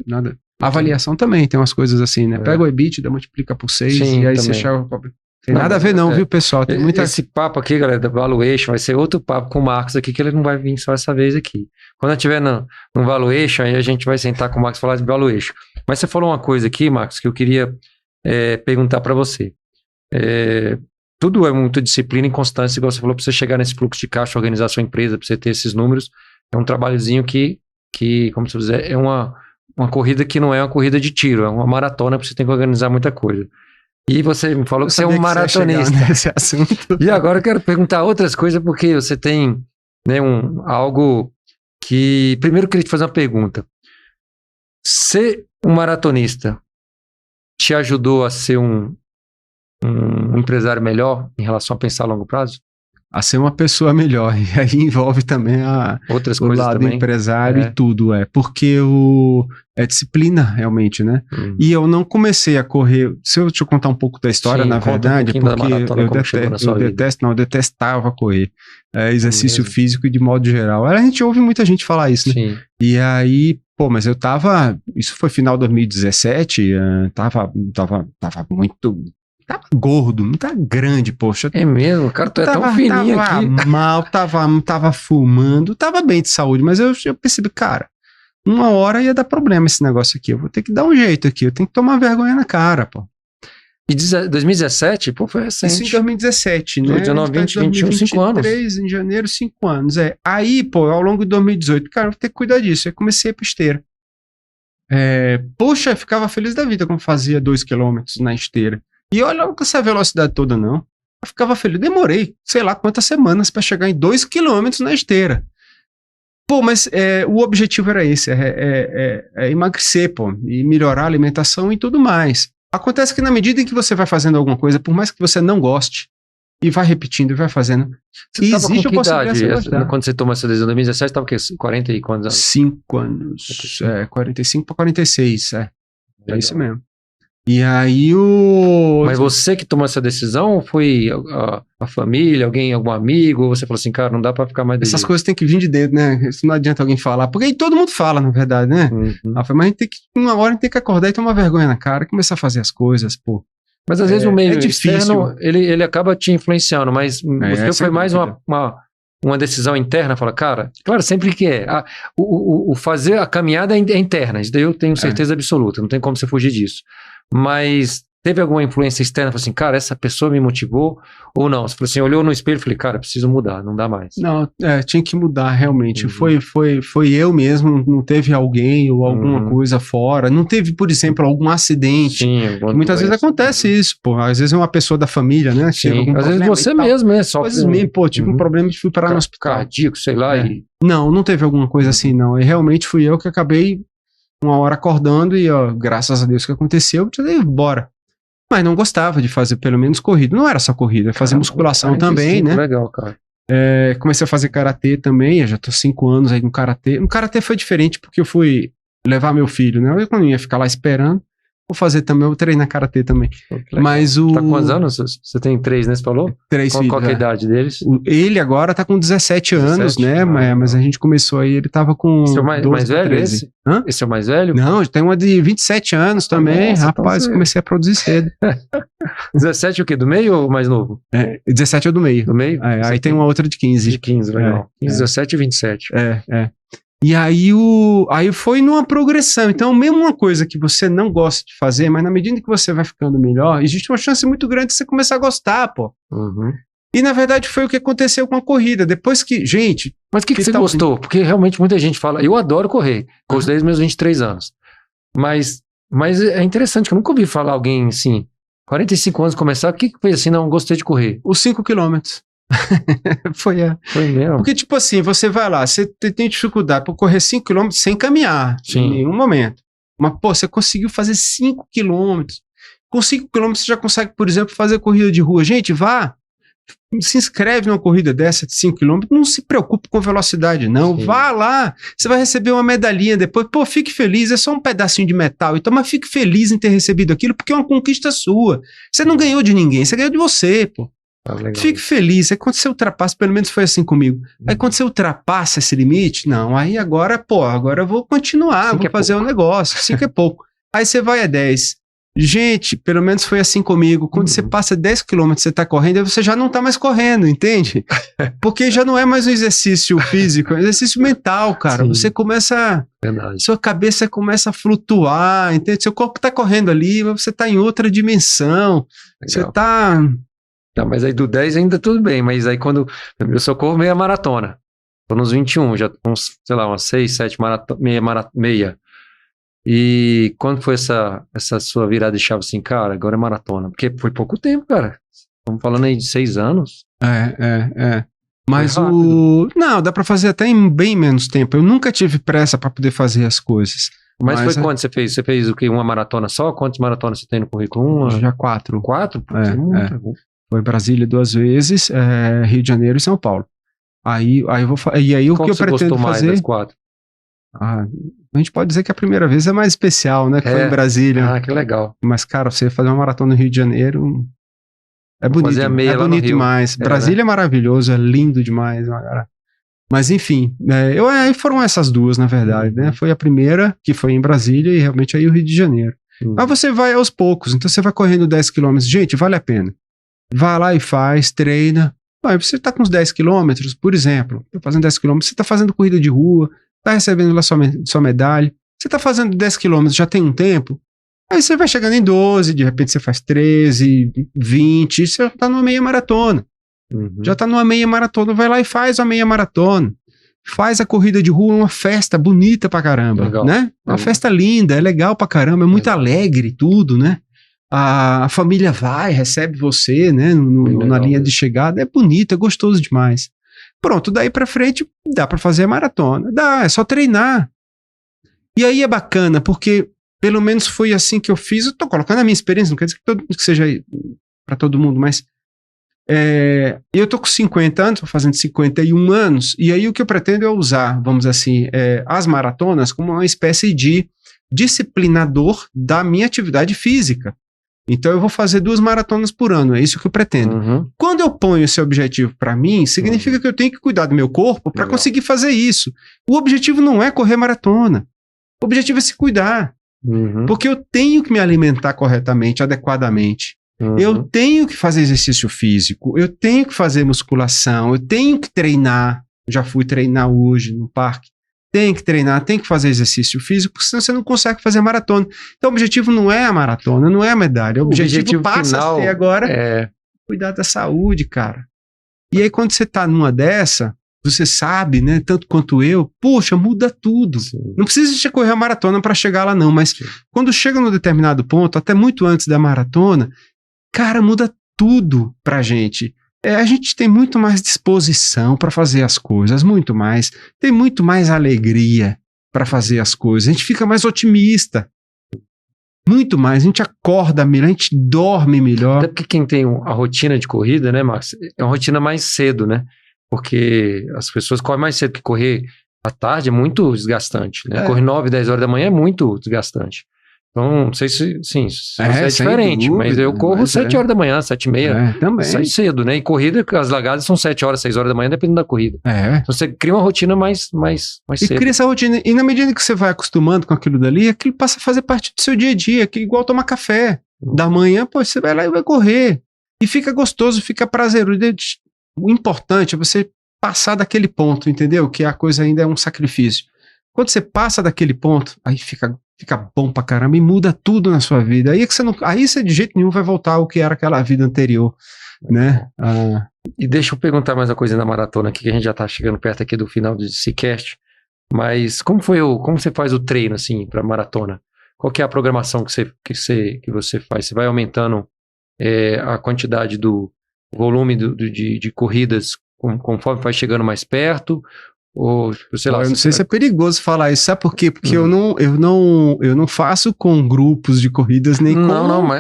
Nada. Avaliação também, tem umas coisas assim, né? Pega o EBITDA, multiplica por 6 e aí também. Você chega... Tem nada a ver não, viu, pessoal? Tem muita... Esse papo aqui, galera, da valuation, vai ser outro papo com o Marcos aqui, que ele não vai vir só essa vez aqui. Quando eu estiver no valuation, aí a gente vai sentar com o Marcos e falar de valuation. Mas você falou uma coisa aqui, Marcos, que eu queria perguntar para você. Tudo é muito disciplina e constância, igual você falou, para você chegar nesse fluxo de caixa, organizar a sua empresa, para você ter esses números, é um trabalhozinho que como você dizer, é uma corrida que não é uma corrida de tiro, é uma maratona, porque você tem que organizar muita coisa. E você me falou que você é um maratonista. Nesse assunto. E agora eu quero perguntar outras coisas, porque você tem, né, algo que... Primeiro eu queria te fazer uma pergunta. Ser um maratonista te ajudou a ser um empresário melhor em relação a pensar a longo prazo? A ser uma pessoa melhor. E aí envolve também outras o coisas lado também. Empresário e tudo. Porque é disciplina, realmente, né? E eu não comecei a correr... Se eu te contar um pouco da história, na verdade, porque eu detestava correr. Exercício físico de modo geral. A gente ouve muita gente falar isso, né? Sim. E aí, mas eu tava... Isso foi final de 2017, tava muito... Tava gordo, não tá grande, poxa. É mesmo? Cara, tu é tão fininho aqui. Tava mal, tava fumando, tava bem de saúde, mas eu percebi, cara, uma hora ia dar problema esse negócio aqui, eu vou ter que dar um jeito aqui, eu tenho que tomar vergonha na cara, pô. E 2017, foi recente. Isso em 2017, né? 19, 20, 21, 5 anos. Em janeiro, 5 anos, Aí, ao longo de 2018, cara, eu vou ter que cuidar disso, aí comecei a ir pra esteira. Poxa, eu ficava feliz da vida quando fazia 2 km na esteira. E olha com essa velocidade toda, não. Eu ficava feliz. Demorei, sei lá quantas semanas para chegar em 2 km na esteira. Mas o objetivo era esse, emagrecer, e melhorar a alimentação e tudo mais. Acontece que na medida em que você vai fazendo alguma coisa, por mais que você não goste, e vai repetindo e vai fazendo, você existe a possibilidade. Quando você toma essa decisão em 2017, estava o quê? 40 e quantos anos? 5 anos. 45 para 46, É isso mesmo. E aí Mas você que tomou essa decisão, ou foi a família, algum amigo, ou você falou assim, cara, não dá pra ficar mais desse Essas jeito? coisas têm que vir de dentro, né? Isso não adianta alguém falar, porque aí todo mundo fala, na verdade, né? Mas a gente tem que, uma hora a gente tem que acordar e tomar vergonha na cara, começar a fazer as coisas, Mas às vezes o meio difícil. Externo, ele acaba te influenciando, mas você foi mais uma decisão interna, fala, cara, claro, sempre que o fazer a caminhada é interna, isso daí eu tenho certeza absoluta, não tem como você fugir disso. Mas teve alguma influência externa? Falou assim, cara, essa pessoa me motivou? Ou não? Você falou assim, olhou no espelho e falei, cara, preciso mudar, não dá mais. Não, tinha que mudar realmente. Foi eu mesmo, não teve alguém ou alguma coisa fora. Não teve, por exemplo, algum acidente. Sim, muitas vezes acontece isso, Às vezes é uma pessoa da família, né? Sim, às vezes você mesmo, né? Só coisas mesmo, tive um problema e fui parar no hospital. Cardíaco, sei lá. Não teve alguma coisa assim, não. E realmente fui eu que acabei uma hora acordando e, graças a Deus que aconteceu, eu falei, bora. Mas não gostava de fazer pelo menos corrida. Não era só corrida, fazer musculação também, né? Legal, cara. Comecei a fazer karatê também, eu já tô 5 anos aí no karatê. No karatê foi diferente porque eu fui levar meu filho, né? Eu não ia ficar lá esperando. Vou fazer também, vou treinar karatê também. Mas Tá com quantos anos? Você tem 3, né? Você falou? 3 filhos. Qual que é a idade deles? Ele agora tá com 17 anos, né? Mas a gente começou aí, ele tava com Esse é o mais velho 13. esse? Esse é o mais velho? Não, tem uma de 27 anos também. Nossa, rapaz, então comecei a produzir cedo. 17 o quê? Do meio ou mais novo? 17 é do meio. Do meio? Aí tem uma outra de 15. De 15, legal. 15, 17 e 27. E aí, aí foi numa progressão. Então, mesmo uma coisa que você não gosta de fazer, mas na medida que você vai ficando melhor, existe uma chance muito grande de você começar a gostar, pô. Uhum. E na verdade foi o que aconteceu com a corrida. Depois que, gente... Mas o que você gostou? Porque realmente muita gente fala, eu adoro correr, corro desde meus 23 anos. Mas é interessante, que eu nunca ouvi falar alguém assim, 45 anos começar, o que fez assim, não, gostei de correr? Os 5 quilômetros. Foi mesmo. Porque, tipo assim, você vai lá, você tem dificuldade para correr 5 km sem caminhar, em nenhum momento. Mas, pô, você conseguiu fazer 5 km. Com 5 km você já consegue, por exemplo, fazer corrida de rua. Gente, vá, se inscreve numa corrida dessa de 5 km, não se preocupe com velocidade, não. Sim. Vá lá, você vai receber uma medalhinha depois. Pô, fique feliz, é só um pedacinho de metal, então, mas fique feliz em ter recebido aquilo, porque é uma conquista sua. Você não ganhou de ninguém, você ganhou de você, pô. Fique feliz. Aí quando você ultrapassa, pelo menos foi assim comigo. Aí quando você ultrapassa esse limite, não, aí agora, pô, agora eu vou continuar, vou fazer um negócio. 5 é pouco. Aí você vai a 10. Gente, pelo menos foi assim comigo. Quando você passa 10 km, você tá correndo, aí você já não tá mais correndo, entende? Porque já não é mais um exercício físico, é um exercício mental, cara. Sim. Você começa... Verdade. Sua cabeça começa a flutuar, entende? Seu corpo tá correndo ali, mas você tá em outra dimensão. Legal. Você tá... Não, mas aí do 10 ainda tudo bem, mas aí quando eu socorro meia maratona, tô nos 21, já uns, sei lá, umas 6, 7 meia. E quando foi essa sua virada de chave assim, cara, agora é maratona? Porque foi pouco tempo, cara. Estamos falando aí de 6 anos. Mas não, dá pra fazer até em bem menos tempo. Eu nunca tive pressa pra poder fazer as coisas. Mas foi quando você fez? Você fez o quê? Uma maratona só? Quantas maratonas você tem no currículo? Já 4. 4? Foi Brasília 2 vezes, Rio de Janeiro e São Paulo. Aí eu vou e aí o que eu pretendo fazer? Mais das 4? A gente pode dizer que a primeira vez é mais especial, né? Que foi em Brasília. Ah, que legal. Mas, cara, você fazer uma maratona no Rio de Janeiro é bonito. É bonito demais. Brasília é maravilhoso, é lindo demais, cara. Mas enfim, aí foram essas duas, na verdade, né? Foi a primeira, que foi em Brasília, e realmente aí o Rio de Janeiro. Mas você vai aos poucos, então você vai correndo 10 km. Gente, vale a pena. Vai lá e faz, treina. Aí você tá com uns 10 quilômetros, por exemplo, tá fazendo 10 quilômetros, você tá fazendo corrida de rua, tá recebendo lá sua medalha, você tá fazendo 10 quilômetros, já tem um tempo, aí você vai chegando em 12, de repente você faz 13, 20, você já tá numa meia maratona. Já tá numa meia maratona, vai lá e faz a meia maratona. Faz a corrida de rua, uma festa bonita pra caramba, legal. Né? Uma festa linda, é legal pra caramba, é muito alegre tudo, né? A família vai, recebe você, né, na linha de chegada, é bonito, é gostoso demais. Pronto, daí pra frente dá pra fazer a maratona, é só treinar. E aí é bacana, porque pelo menos foi assim que eu fiz, eu tô colocando a minha experiência, não quer dizer que seja pra todo mundo, mas eu tô com 50 anos, tô fazendo 51 anos, e aí o que eu pretendo é usar, vamos dizer assim, as maratonas como uma espécie de disciplinador da minha atividade física. Então eu vou fazer 2 maratonas por ano, é isso que eu pretendo. Quando eu ponho esse objetivo para mim, significa que eu tenho que cuidar do meu corpo para conseguir fazer isso. O objetivo não é correr maratona. O objetivo é se cuidar. Porque eu tenho que me alimentar corretamente, adequadamente. Eu tenho que fazer exercício físico, eu tenho que fazer musculação, eu tenho que treinar. Já fui treinar hoje no parque. Tem que treinar, tem que fazer exercício físico, senão você não consegue fazer maratona. Então o objetivo não é a maratona, não é a medalha. O objetivo passa final, a ser agora cuidar da saúde, cara. E aí quando você tá numa dessa, você sabe, né, tanto quanto eu, poxa, muda tudo. Sim. Não precisa de correr a maratona para chegar lá não, mas quando chega num determinado ponto, até muito antes da maratona, cara, muda tudo pra gente. A gente tem muito mais disposição para fazer as coisas, muito mais. Tem muito mais alegria para fazer as coisas. A gente fica mais otimista. Muito mais. A gente acorda melhor, a gente dorme melhor. Até porque quem tem a rotina de corrida, né, Max? É uma rotina mais cedo, né? Porque as pessoas correm mais cedo, que correr à tarde é muito desgastante, né? Correr 9, 10 horas da manhã é muito desgastante. Então, não sei se sim, se você é sem diferente, dúvida, mas eu corro 7 horas da manhã, 7h30. Também. Sai cedo, né? E corrida, as largadas são 7 horas, 6 horas da manhã, dependendo da corrida. Então, você cria uma rotina mais E cedo. cria essa rotina. E na medida que você vai acostumando com aquilo dali, aquilo passa a fazer parte do seu dia a dia, que é igual tomar café. Da manhã, pô, você vai lá e vai correr. E fica gostoso, fica prazeroso. O importante é você passar daquele ponto, entendeu? Que a coisa ainda é um sacrifício. Quando você passa daquele ponto, aí fica bom pra caramba e muda tudo na sua vida. Aí você de jeito nenhum vai voltar ao que era aquela vida anterior, né? E deixa eu perguntar mais uma coisa da maratona aqui, que a gente já tá chegando perto aqui do final do Seacast. Mas como você faz o treino, assim, pra maratona? Qual que é a programação que você faz? Você vai aumentando a quantidade do volume de corridas conforme vai chegando mais perto? Ou, sei lá, eu não sei se é perigoso falar isso, sabe por quê? Porque eu não faço com grupos de corridas nem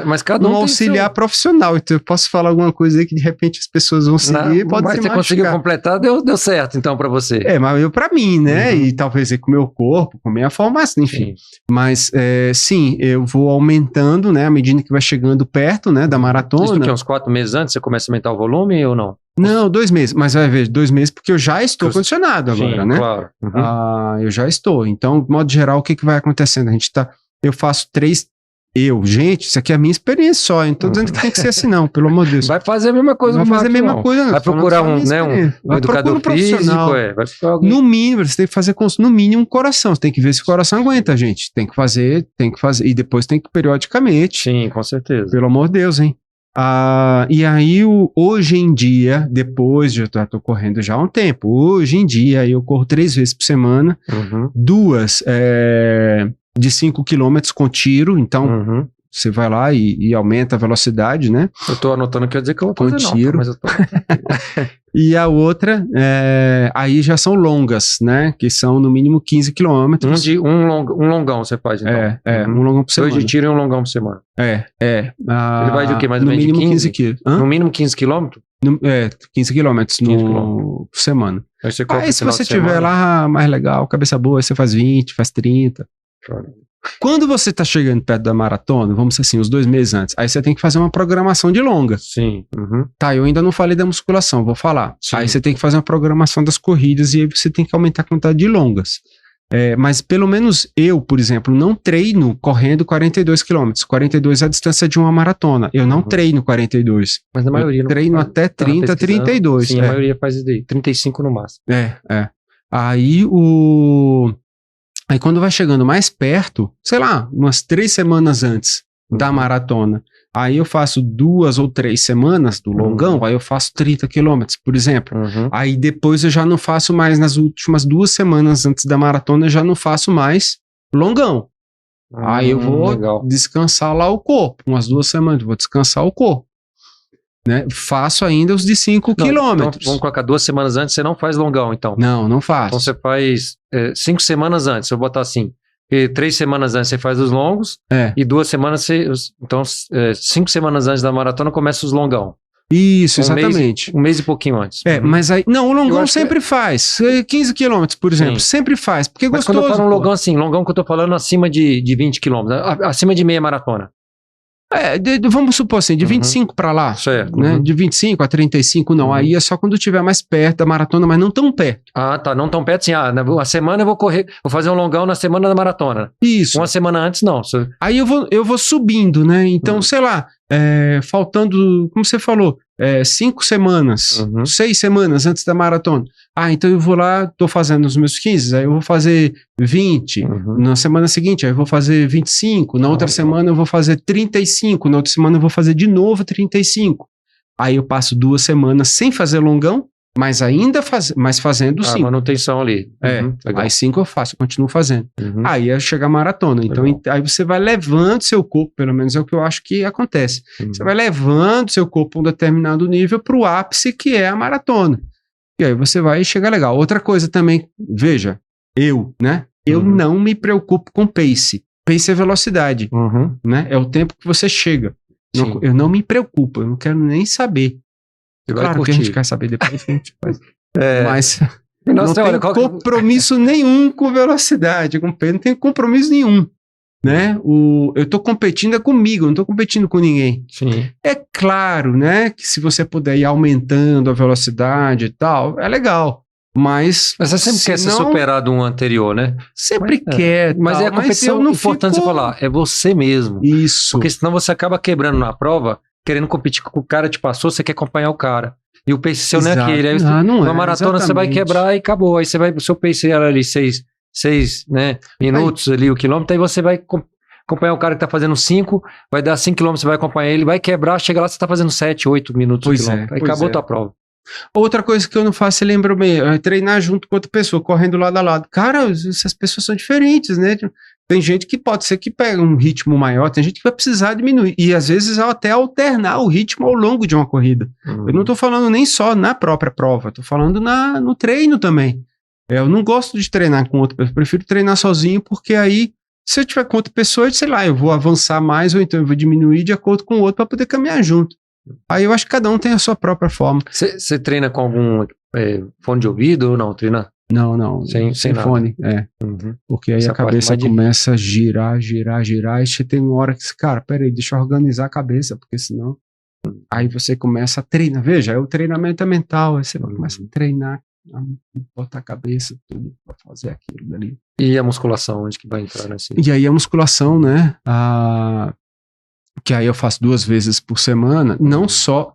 mas cada um auxiliar profissional, então eu posso falar alguma coisa aí que de repente as pessoas vão seguir, pode mas se você machucar. conseguiu completar, deu certo então pra você. Mas pra mim, né, e talvez com o meu corpo, com a minha formação, enfim. Sim. Mas sim, eu vou aumentando, né, à medida que vai chegando perto, né, da maratona. Isso que uns 4 meses antes você começa a aumentar o volume ou não? Não, 2 meses, mas vai ver, 2 meses porque eu já estou condicionado agora, sim, né? Claro. Eu já estou. Então, de modo geral, o que vai acontecendo? Eu faço 3. Gente, isso aqui é a minha experiência só. Eu não tô dizendo que tem que ser assim, não, pelo amor de Deus. Vai fazer a mesma coisa. Vai fazer a mesma coisa, não. Vai procurar um educador físico, vai procurar alguém. No mínimo, você tem que fazer no mínimo um coração. Você tem que ver se o coração aguenta, gente. Tem que fazer. E depois tem que periodicamente. Sim, com certeza. Pelo amor de Deus, hein? E aí, hoje em dia, depois de eu tô correndo já há um tempo, hoje em dia eu corro 3 vezes por semana, 2 de 5 km com tiro, então você vai lá e aumenta a velocidade, né? Eu tô anotando que eu dizer que eu vou fazer com tiro. Mas eu tô... E a outra, aí já são longas, né? Que são no mínimo 15 km. Um longão você faz, então. Um longão por semana. 2 de tiro e um longão por semana. Ele vai de o quê? Mais ou menos no mínimo 15 quilos. No mínimo 15 km? 15 km por semana. Aí se você tiver lá mais legal, cabeça boa, aí você faz 20, faz 30. Quando você tá chegando perto da maratona, vamos dizer assim, os 2 meses antes, aí você tem que fazer uma programação de longa. Sim. Tá, eu ainda não falei da musculação, vou falar. Sim. Aí você tem que fazer uma programação das corridas e aí você tem que aumentar a quantidade de longas. Mas pelo menos eu, por exemplo, não treino correndo 42 km. 42 é a distância de uma maratona. Eu não treino 42. Mas a maioria não treino até 30, 32. Sim, a maioria faz isso daí. 35 no máximo. Aí quando vai chegando mais perto, sei lá, umas 3 semanas antes da maratona, aí eu faço 2 ou 3 semanas do longão, aí eu faço 30 km, por exemplo. Aí depois eu já não faço mais, nas últimas 2 semanas antes da maratona, eu já não faço mais longão. Aí eu vou descansar lá o corpo, umas 2 semanas, eu vou descansar o corpo. Né? Faço ainda os de 5 quilômetros. Então, vamos colocar 2 semanas antes, você não faz longão, então? Não faço. Então você faz 5 semanas antes, eu vou botar assim. E 3 semanas antes você faz os longos, e 2 semanas então 5 semanas antes da maratona começa os longão. Isso, exatamente. Um mês e pouquinho antes. Mas aí... Não, o longão sempre faz. 15 quilômetros, por exemplo. Sim. Sempre faz, porque é gostoso. Mas quando eu falo longão assim, longão que eu tô falando acima de 20 quilômetros, acima de meia maratona. Vamos supor assim, de 25 para lá, certo, né? De 25 a 35, não. Aí é só quando estiver mais perto da maratona, mas não tão perto. Tá, não tão perto assim. A semana eu vou correr, vou fazer um longão na semana da maratona. Isso. Uma semana antes, não. Aí eu vou subindo, né? Então, sei lá, faltando, como você falou, 5 semanas, 6 semanas antes da maratona. Então eu vou lá, tô fazendo os meus 15, aí eu vou fazer 20, na semana seguinte, aí eu vou fazer 25, na outra semana eu vou fazer 35, na outra semana eu vou fazer de novo 35. Aí eu passo 2 semanas sem fazer longão, mas ainda fazendo 5. Manutenção ali. Aí 5 eu faço, continuo fazendo. Aí chega a maratona. Então, aí você vai levando seu corpo, pelo menos é o que eu acho que acontece. Você vai levando seu corpo a um determinado nível para o ápice que é a maratona. E aí você vai chegar legal. Outra coisa também, veja, eu não me preocupo com pace. Pace é velocidade, né? É o tempo que você chega. Não, eu não me preocupo, eu não quero nem saber. Claro que a gente quer saber depois que a gente faz. Mas não tem compromisso nenhum com velocidade, com pace, não tem compromisso nenhum. né? Eu tô competindo comigo, eu não tô competindo com ninguém. Sim. É claro, né, que se você puder ir aumentando a velocidade e tal, é legal. Mas você sempre quer ser superado um anterior, né? Sempre quer. Mas tal, é a competição, não importante você falar, é você mesmo. Isso. Porque senão você acaba quebrando na prova, querendo competir com o cara te passou, você quer acompanhar o cara. E o pace seu não é aquele. Aí uma maratona você vai quebrar e acabou. Aí você vai, o seu pace era ali 6 né, minutos ali o quilômetro, aí você vai acompanhar o cara que tá fazendo 5, vai dar 5 km, você vai acompanhar ele, vai quebrar, chega lá, você tá fazendo 7, 8 minutos o quilômetro. Aí acabou a tua prova. Outra coisa que eu não faço, você lembra bem, é treinar junto com outra pessoa, correndo lado a lado. Cara, essas pessoas são diferentes, né? Tem gente que pode ser que pega um ritmo maior, tem gente que vai precisar diminuir. E às vezes até alternar o ritmo ao longo de uma corrida. Eu não tô falando nem só na própria prova, tô falando no treino também. Eu não gosto de treinar com outra pessoa, eu prefiro treinar sozinho, porque aí, se eu tiver com outra pessoa, sei lá, eu vou avançar mais ou então eu vou diminuir de acordo com o outro para poder caminhar junto. Aí eu acho que cada um tem a sua própria forma. Você treina com algum fone de ouvido ou não? Treina? Não. Sem fone, Porque aí a cabeça começa a girar, e você tem uma hora que você, cara, peraí, deixa eu organizar a cabeça, porque senão... Aí você começa a treinar. Veja, o treinamento é mental, aí você começa a treinar, botar a cabeça, tudo, pra fazer aquilo dali. E a musculação, onde que vai entrar nesse? E aí a musculação, né, que aí eu faço 2 vezes por semana, não só...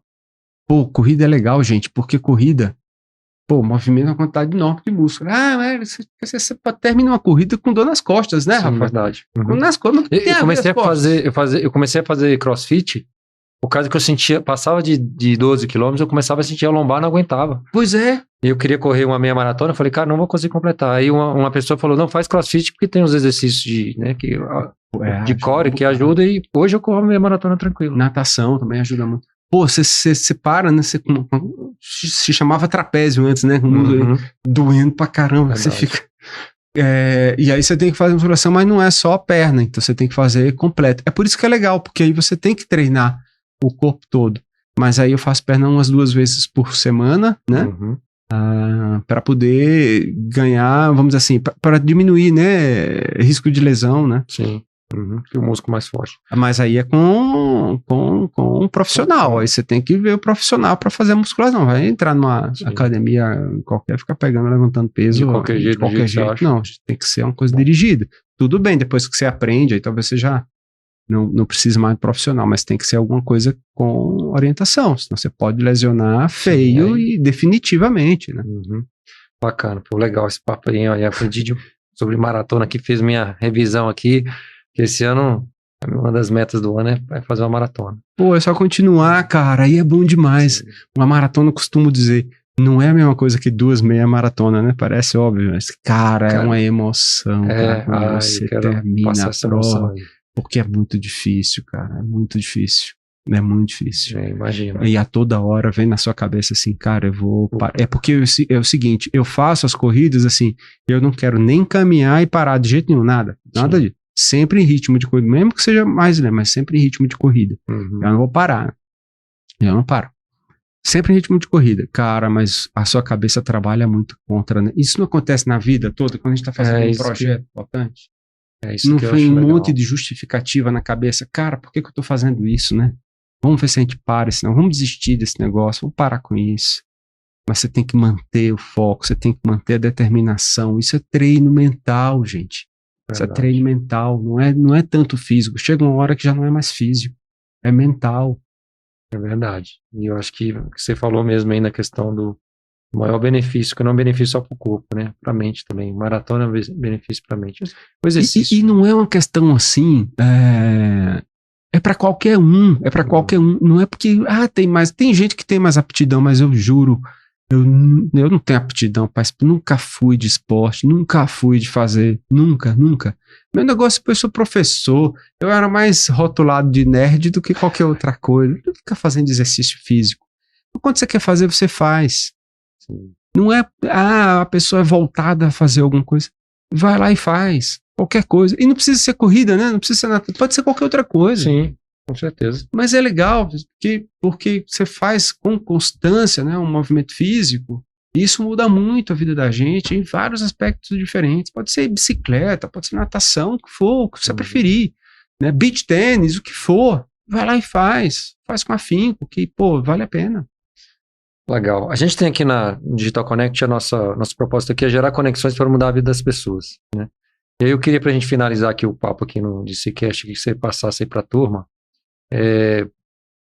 Pô, corrida é legal, gente, porque corrida, movimenta uma quantidade enorme de músculo. Você termina uma corrida com dor nas costas, né, Rafa? Verdade. Nas costas, eu comecei a fazer crossfit, por causa que eu sentia, passava de 12 quilômetros, eu começava a sentir a lombar, não aguentava. Pois é. E eu queria correr uma meia maratona, eu falei, cara, não vou conseguir completar. Aí uma pessoa falou, não, faz crossfit, porque tem uns exercícios de core que ajuda, e hoje eu corro meia maratona tranquilo. Natação também ajuda muito. Pô, você para, né? Se chamava trapézio antes, né? Doendo pra caramba. Você fica. E aí você tem que fazer musculação, mas não é só a perna, então você tem que fazer completo. É por isso que é legal, porque aí você tem que treinar o corpo todo. Mas aí eu faço perna umas 2 vezes por semana, né? Para poder ganhar, vamos dizer assim, para diminuir, né? Risco de lesão, né? Sim. Que o músculo mais forte. Mas aí é com um profissional. Aí você tem que ver o profissional para fazer a musculação. Vai entrar numa academia qualquer, ficar pegando, levantando peso. De qualquer jeito. Não, tem que ser uma coisa dirigida. Tudo bem, depois que você aprende, aí talvez você já não precise mais de profissional, mas tem que ser alguma coisa com orientação. Senão você pode lesionar feio e definitivamente, né? Bacana, pô, legal esse papo aí. Eu aprendi sobre maratona aqui, fiz minha revisão aqui. Que esse ano, uma das metas do ano é fazer uma maratona. Pô, é só continuar, cara, aí é bom demais. Sim. Uma maratona, eu costumo dizer, não é a mesma coisa que 2 meia maratona, né? Parece óbvio, mas, cara, é uma emoção, cara, quando você termina a prova, porque é muito difícil, cara, é muito difícil. É muito difícil. Imagino. E a toda hora vem na sua cabeça assim, cara, eu vou parar. É porque é o seguinte, eu faço as corridas assim, eu não quero nem caminhar e parar de jeito nenhum, nada disso. Sempre em ritmo de corrida, mesmo que seja mais lento, mas sempre em ritmo de corrida. Eu não vou parar. Eu não paro. Sempre em ritmo de corrida. Cara, mas a sua cabeça trabalha muito contra, né? Isso não acontece na vida toda, quando a gente tá fazendo um projeto importante. Não foi um monte de justificativa na cabeça. Cara, por que eu tô fazendo isso, né? Vamos ver se a gente para, senão vamos desistir desse negócio, vamos parar com isso. Mas você tem que manter o foco, você tem que manter a determinação. Isso é treino mental, gente. Isso é treino mental, não é tanto físico. Chega uma hora que já não é mais físico, é mental. É verdade. E eu acho que você falou mesmo aí na questão do maior benefício, que não é um benefício só para o corpo, né? Para a mente também. Maratona é um benefício para a mente. E não é uma questão assim, é para qualquer um, Não é porque, tem gente que tem mais aptidão, mas eu juro, eu não tenho aptidão para isso, nunca fui de esporte, nunca fui de fazer, nunca. Meu negócio, eu sou professor, eu era mais rotulado de nerd do que qualquer outra coisa. Não fica fazendo exercício físico. Quando você quer fazer, você faz. Sim. Não é, a pessoa é voltada a fazer alguma coisa. Vai lá e faz, qualquer coisa. E não precisa ser corrida, né? Não precisa ser nada, pode ser qualquer outra coisa. Sim. Com certeza. Mas é legal, porque você faz com constância, né, um movimento físico, Isso muda muito a vida da gente em vários aspectos diferentes. Pode ser bicicleta, pode ser natação, o que for, o que você preferir, né? Beach tênis, o que for. Vai lá e faz com afinco, que, pô, vale a pena. Legal. A gente tem aqui na Digital Connect, nosso propósito aqui é gerar conexões para mudar a vida das pessoas, né? E aí eu queria, pra gente finalizar aqui o papo aqui no DCcast, que você passasse aí pra turma,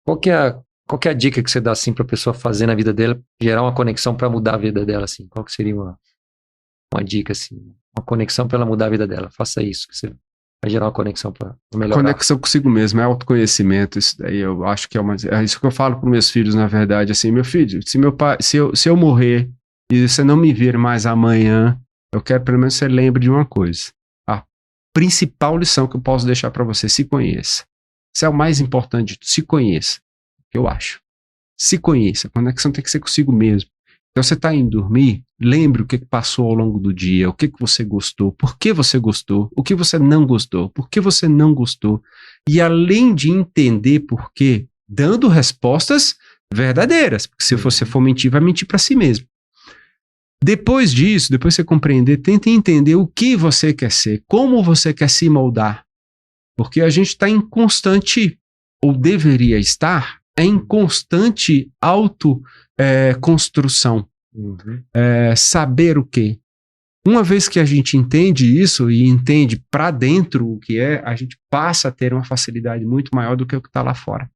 qual que é a dica que você dá, assim, pra pessoa fazer na vida dela, gerar uma conexão para mudar a vida dela, assim? Qual que seria uma dica, assim? Uma conexão para ela mudar a vida dela. Faça isso, que você vai gerar uma conexão para melhorar. Conexão consigo mesmo, é autoconhecimento. Isso daí eu acho que é isso que eu falo para meus filhos, na verdade. Assim, meu filho, se eu morrer e você não me ver mais amanhã, eu quero pelo menos que você lembre de uma coisa. A principal lição que eu posso deixar para você: se conheça. Isso é o mais importante de tudo. Se conheça. Eu acho. Se conheça. A conexão tem que ser consigo mesmo. Então você está indo dormir, lembre o que passou ao longo do dia, o que você gostou, por que você gostou, o que você não gostou, por que você não gostou. E além de entender por quê, dando respostas verdadeiras. Porque se você for mentir, vai mentir para si mesmo. Depois disso, depois você compreender, tente entender o que você quer ser, como você quer se moldar. Porque a gente está em constante, ou deveria estar, em constante construção. Saber o quê? Uma vez que a gente entende isso e entende para dentro o que é, a gente passa a ter uma facilidade muito maior do que o que está lá fora.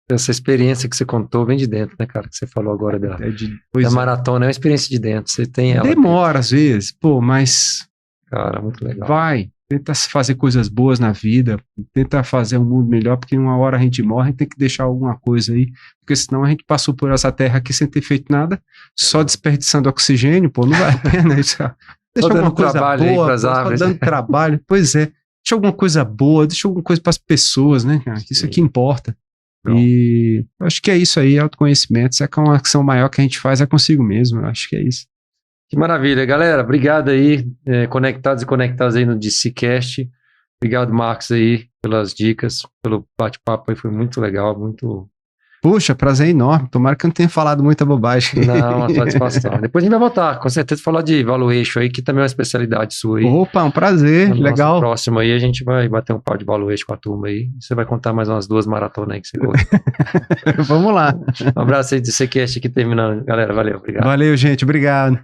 Essa experiência que você contou vem de dentro, né, cara? Que você falou agora da maratona, é uma experiência de dentro. Você tem ela. Demora às vezes, mas... Cara, muito legal. Vai. Tenta fazer coisas boas na vida, tenta fazer um mundo melhor, porque uma hora a gente morre, a gente tem que deixar alguma coisa aí, porque senão a gente passou por essa terra aqui sem ter feito nada, só desperdiçando oxigênio, pô, não vale a pena isso. Deixa alguma coisa boa, só dando trabalho, pois é, deixa alguma coisa boa, deixa alguma coisa para as pessoas, né, cara, isso aqui importa. E acho que é isso aí, autoconhecimento, se é uma ação maior que a gente faz é consigo mesmo, eu acho que é isso. Que maravilha, galera. Obrigado aí, conectados e conectadas aí no DCcast. Obrigado, Marcos, aí, pelas dicas, pelo bate-papo aí, foi muito legal, muito... Puxa, prazer enorme. Tomara que eu não tenha falado muita bobagem. Não, uma satisfação. Depois a gente vai voltar, com certeza, falar de valuation aí, que também é uma especialidade sua aí. Opa, um prazer, legal. Próximo aí a gente vai bater um pau de valuation com a turma aí. Você vai contar mais umas 2 maratonas aí que você correu. Vamos lá. Um abraço aí do DCcast aqui terminando. Galera, valeu, obrigado. Valeu, gente, obrigado.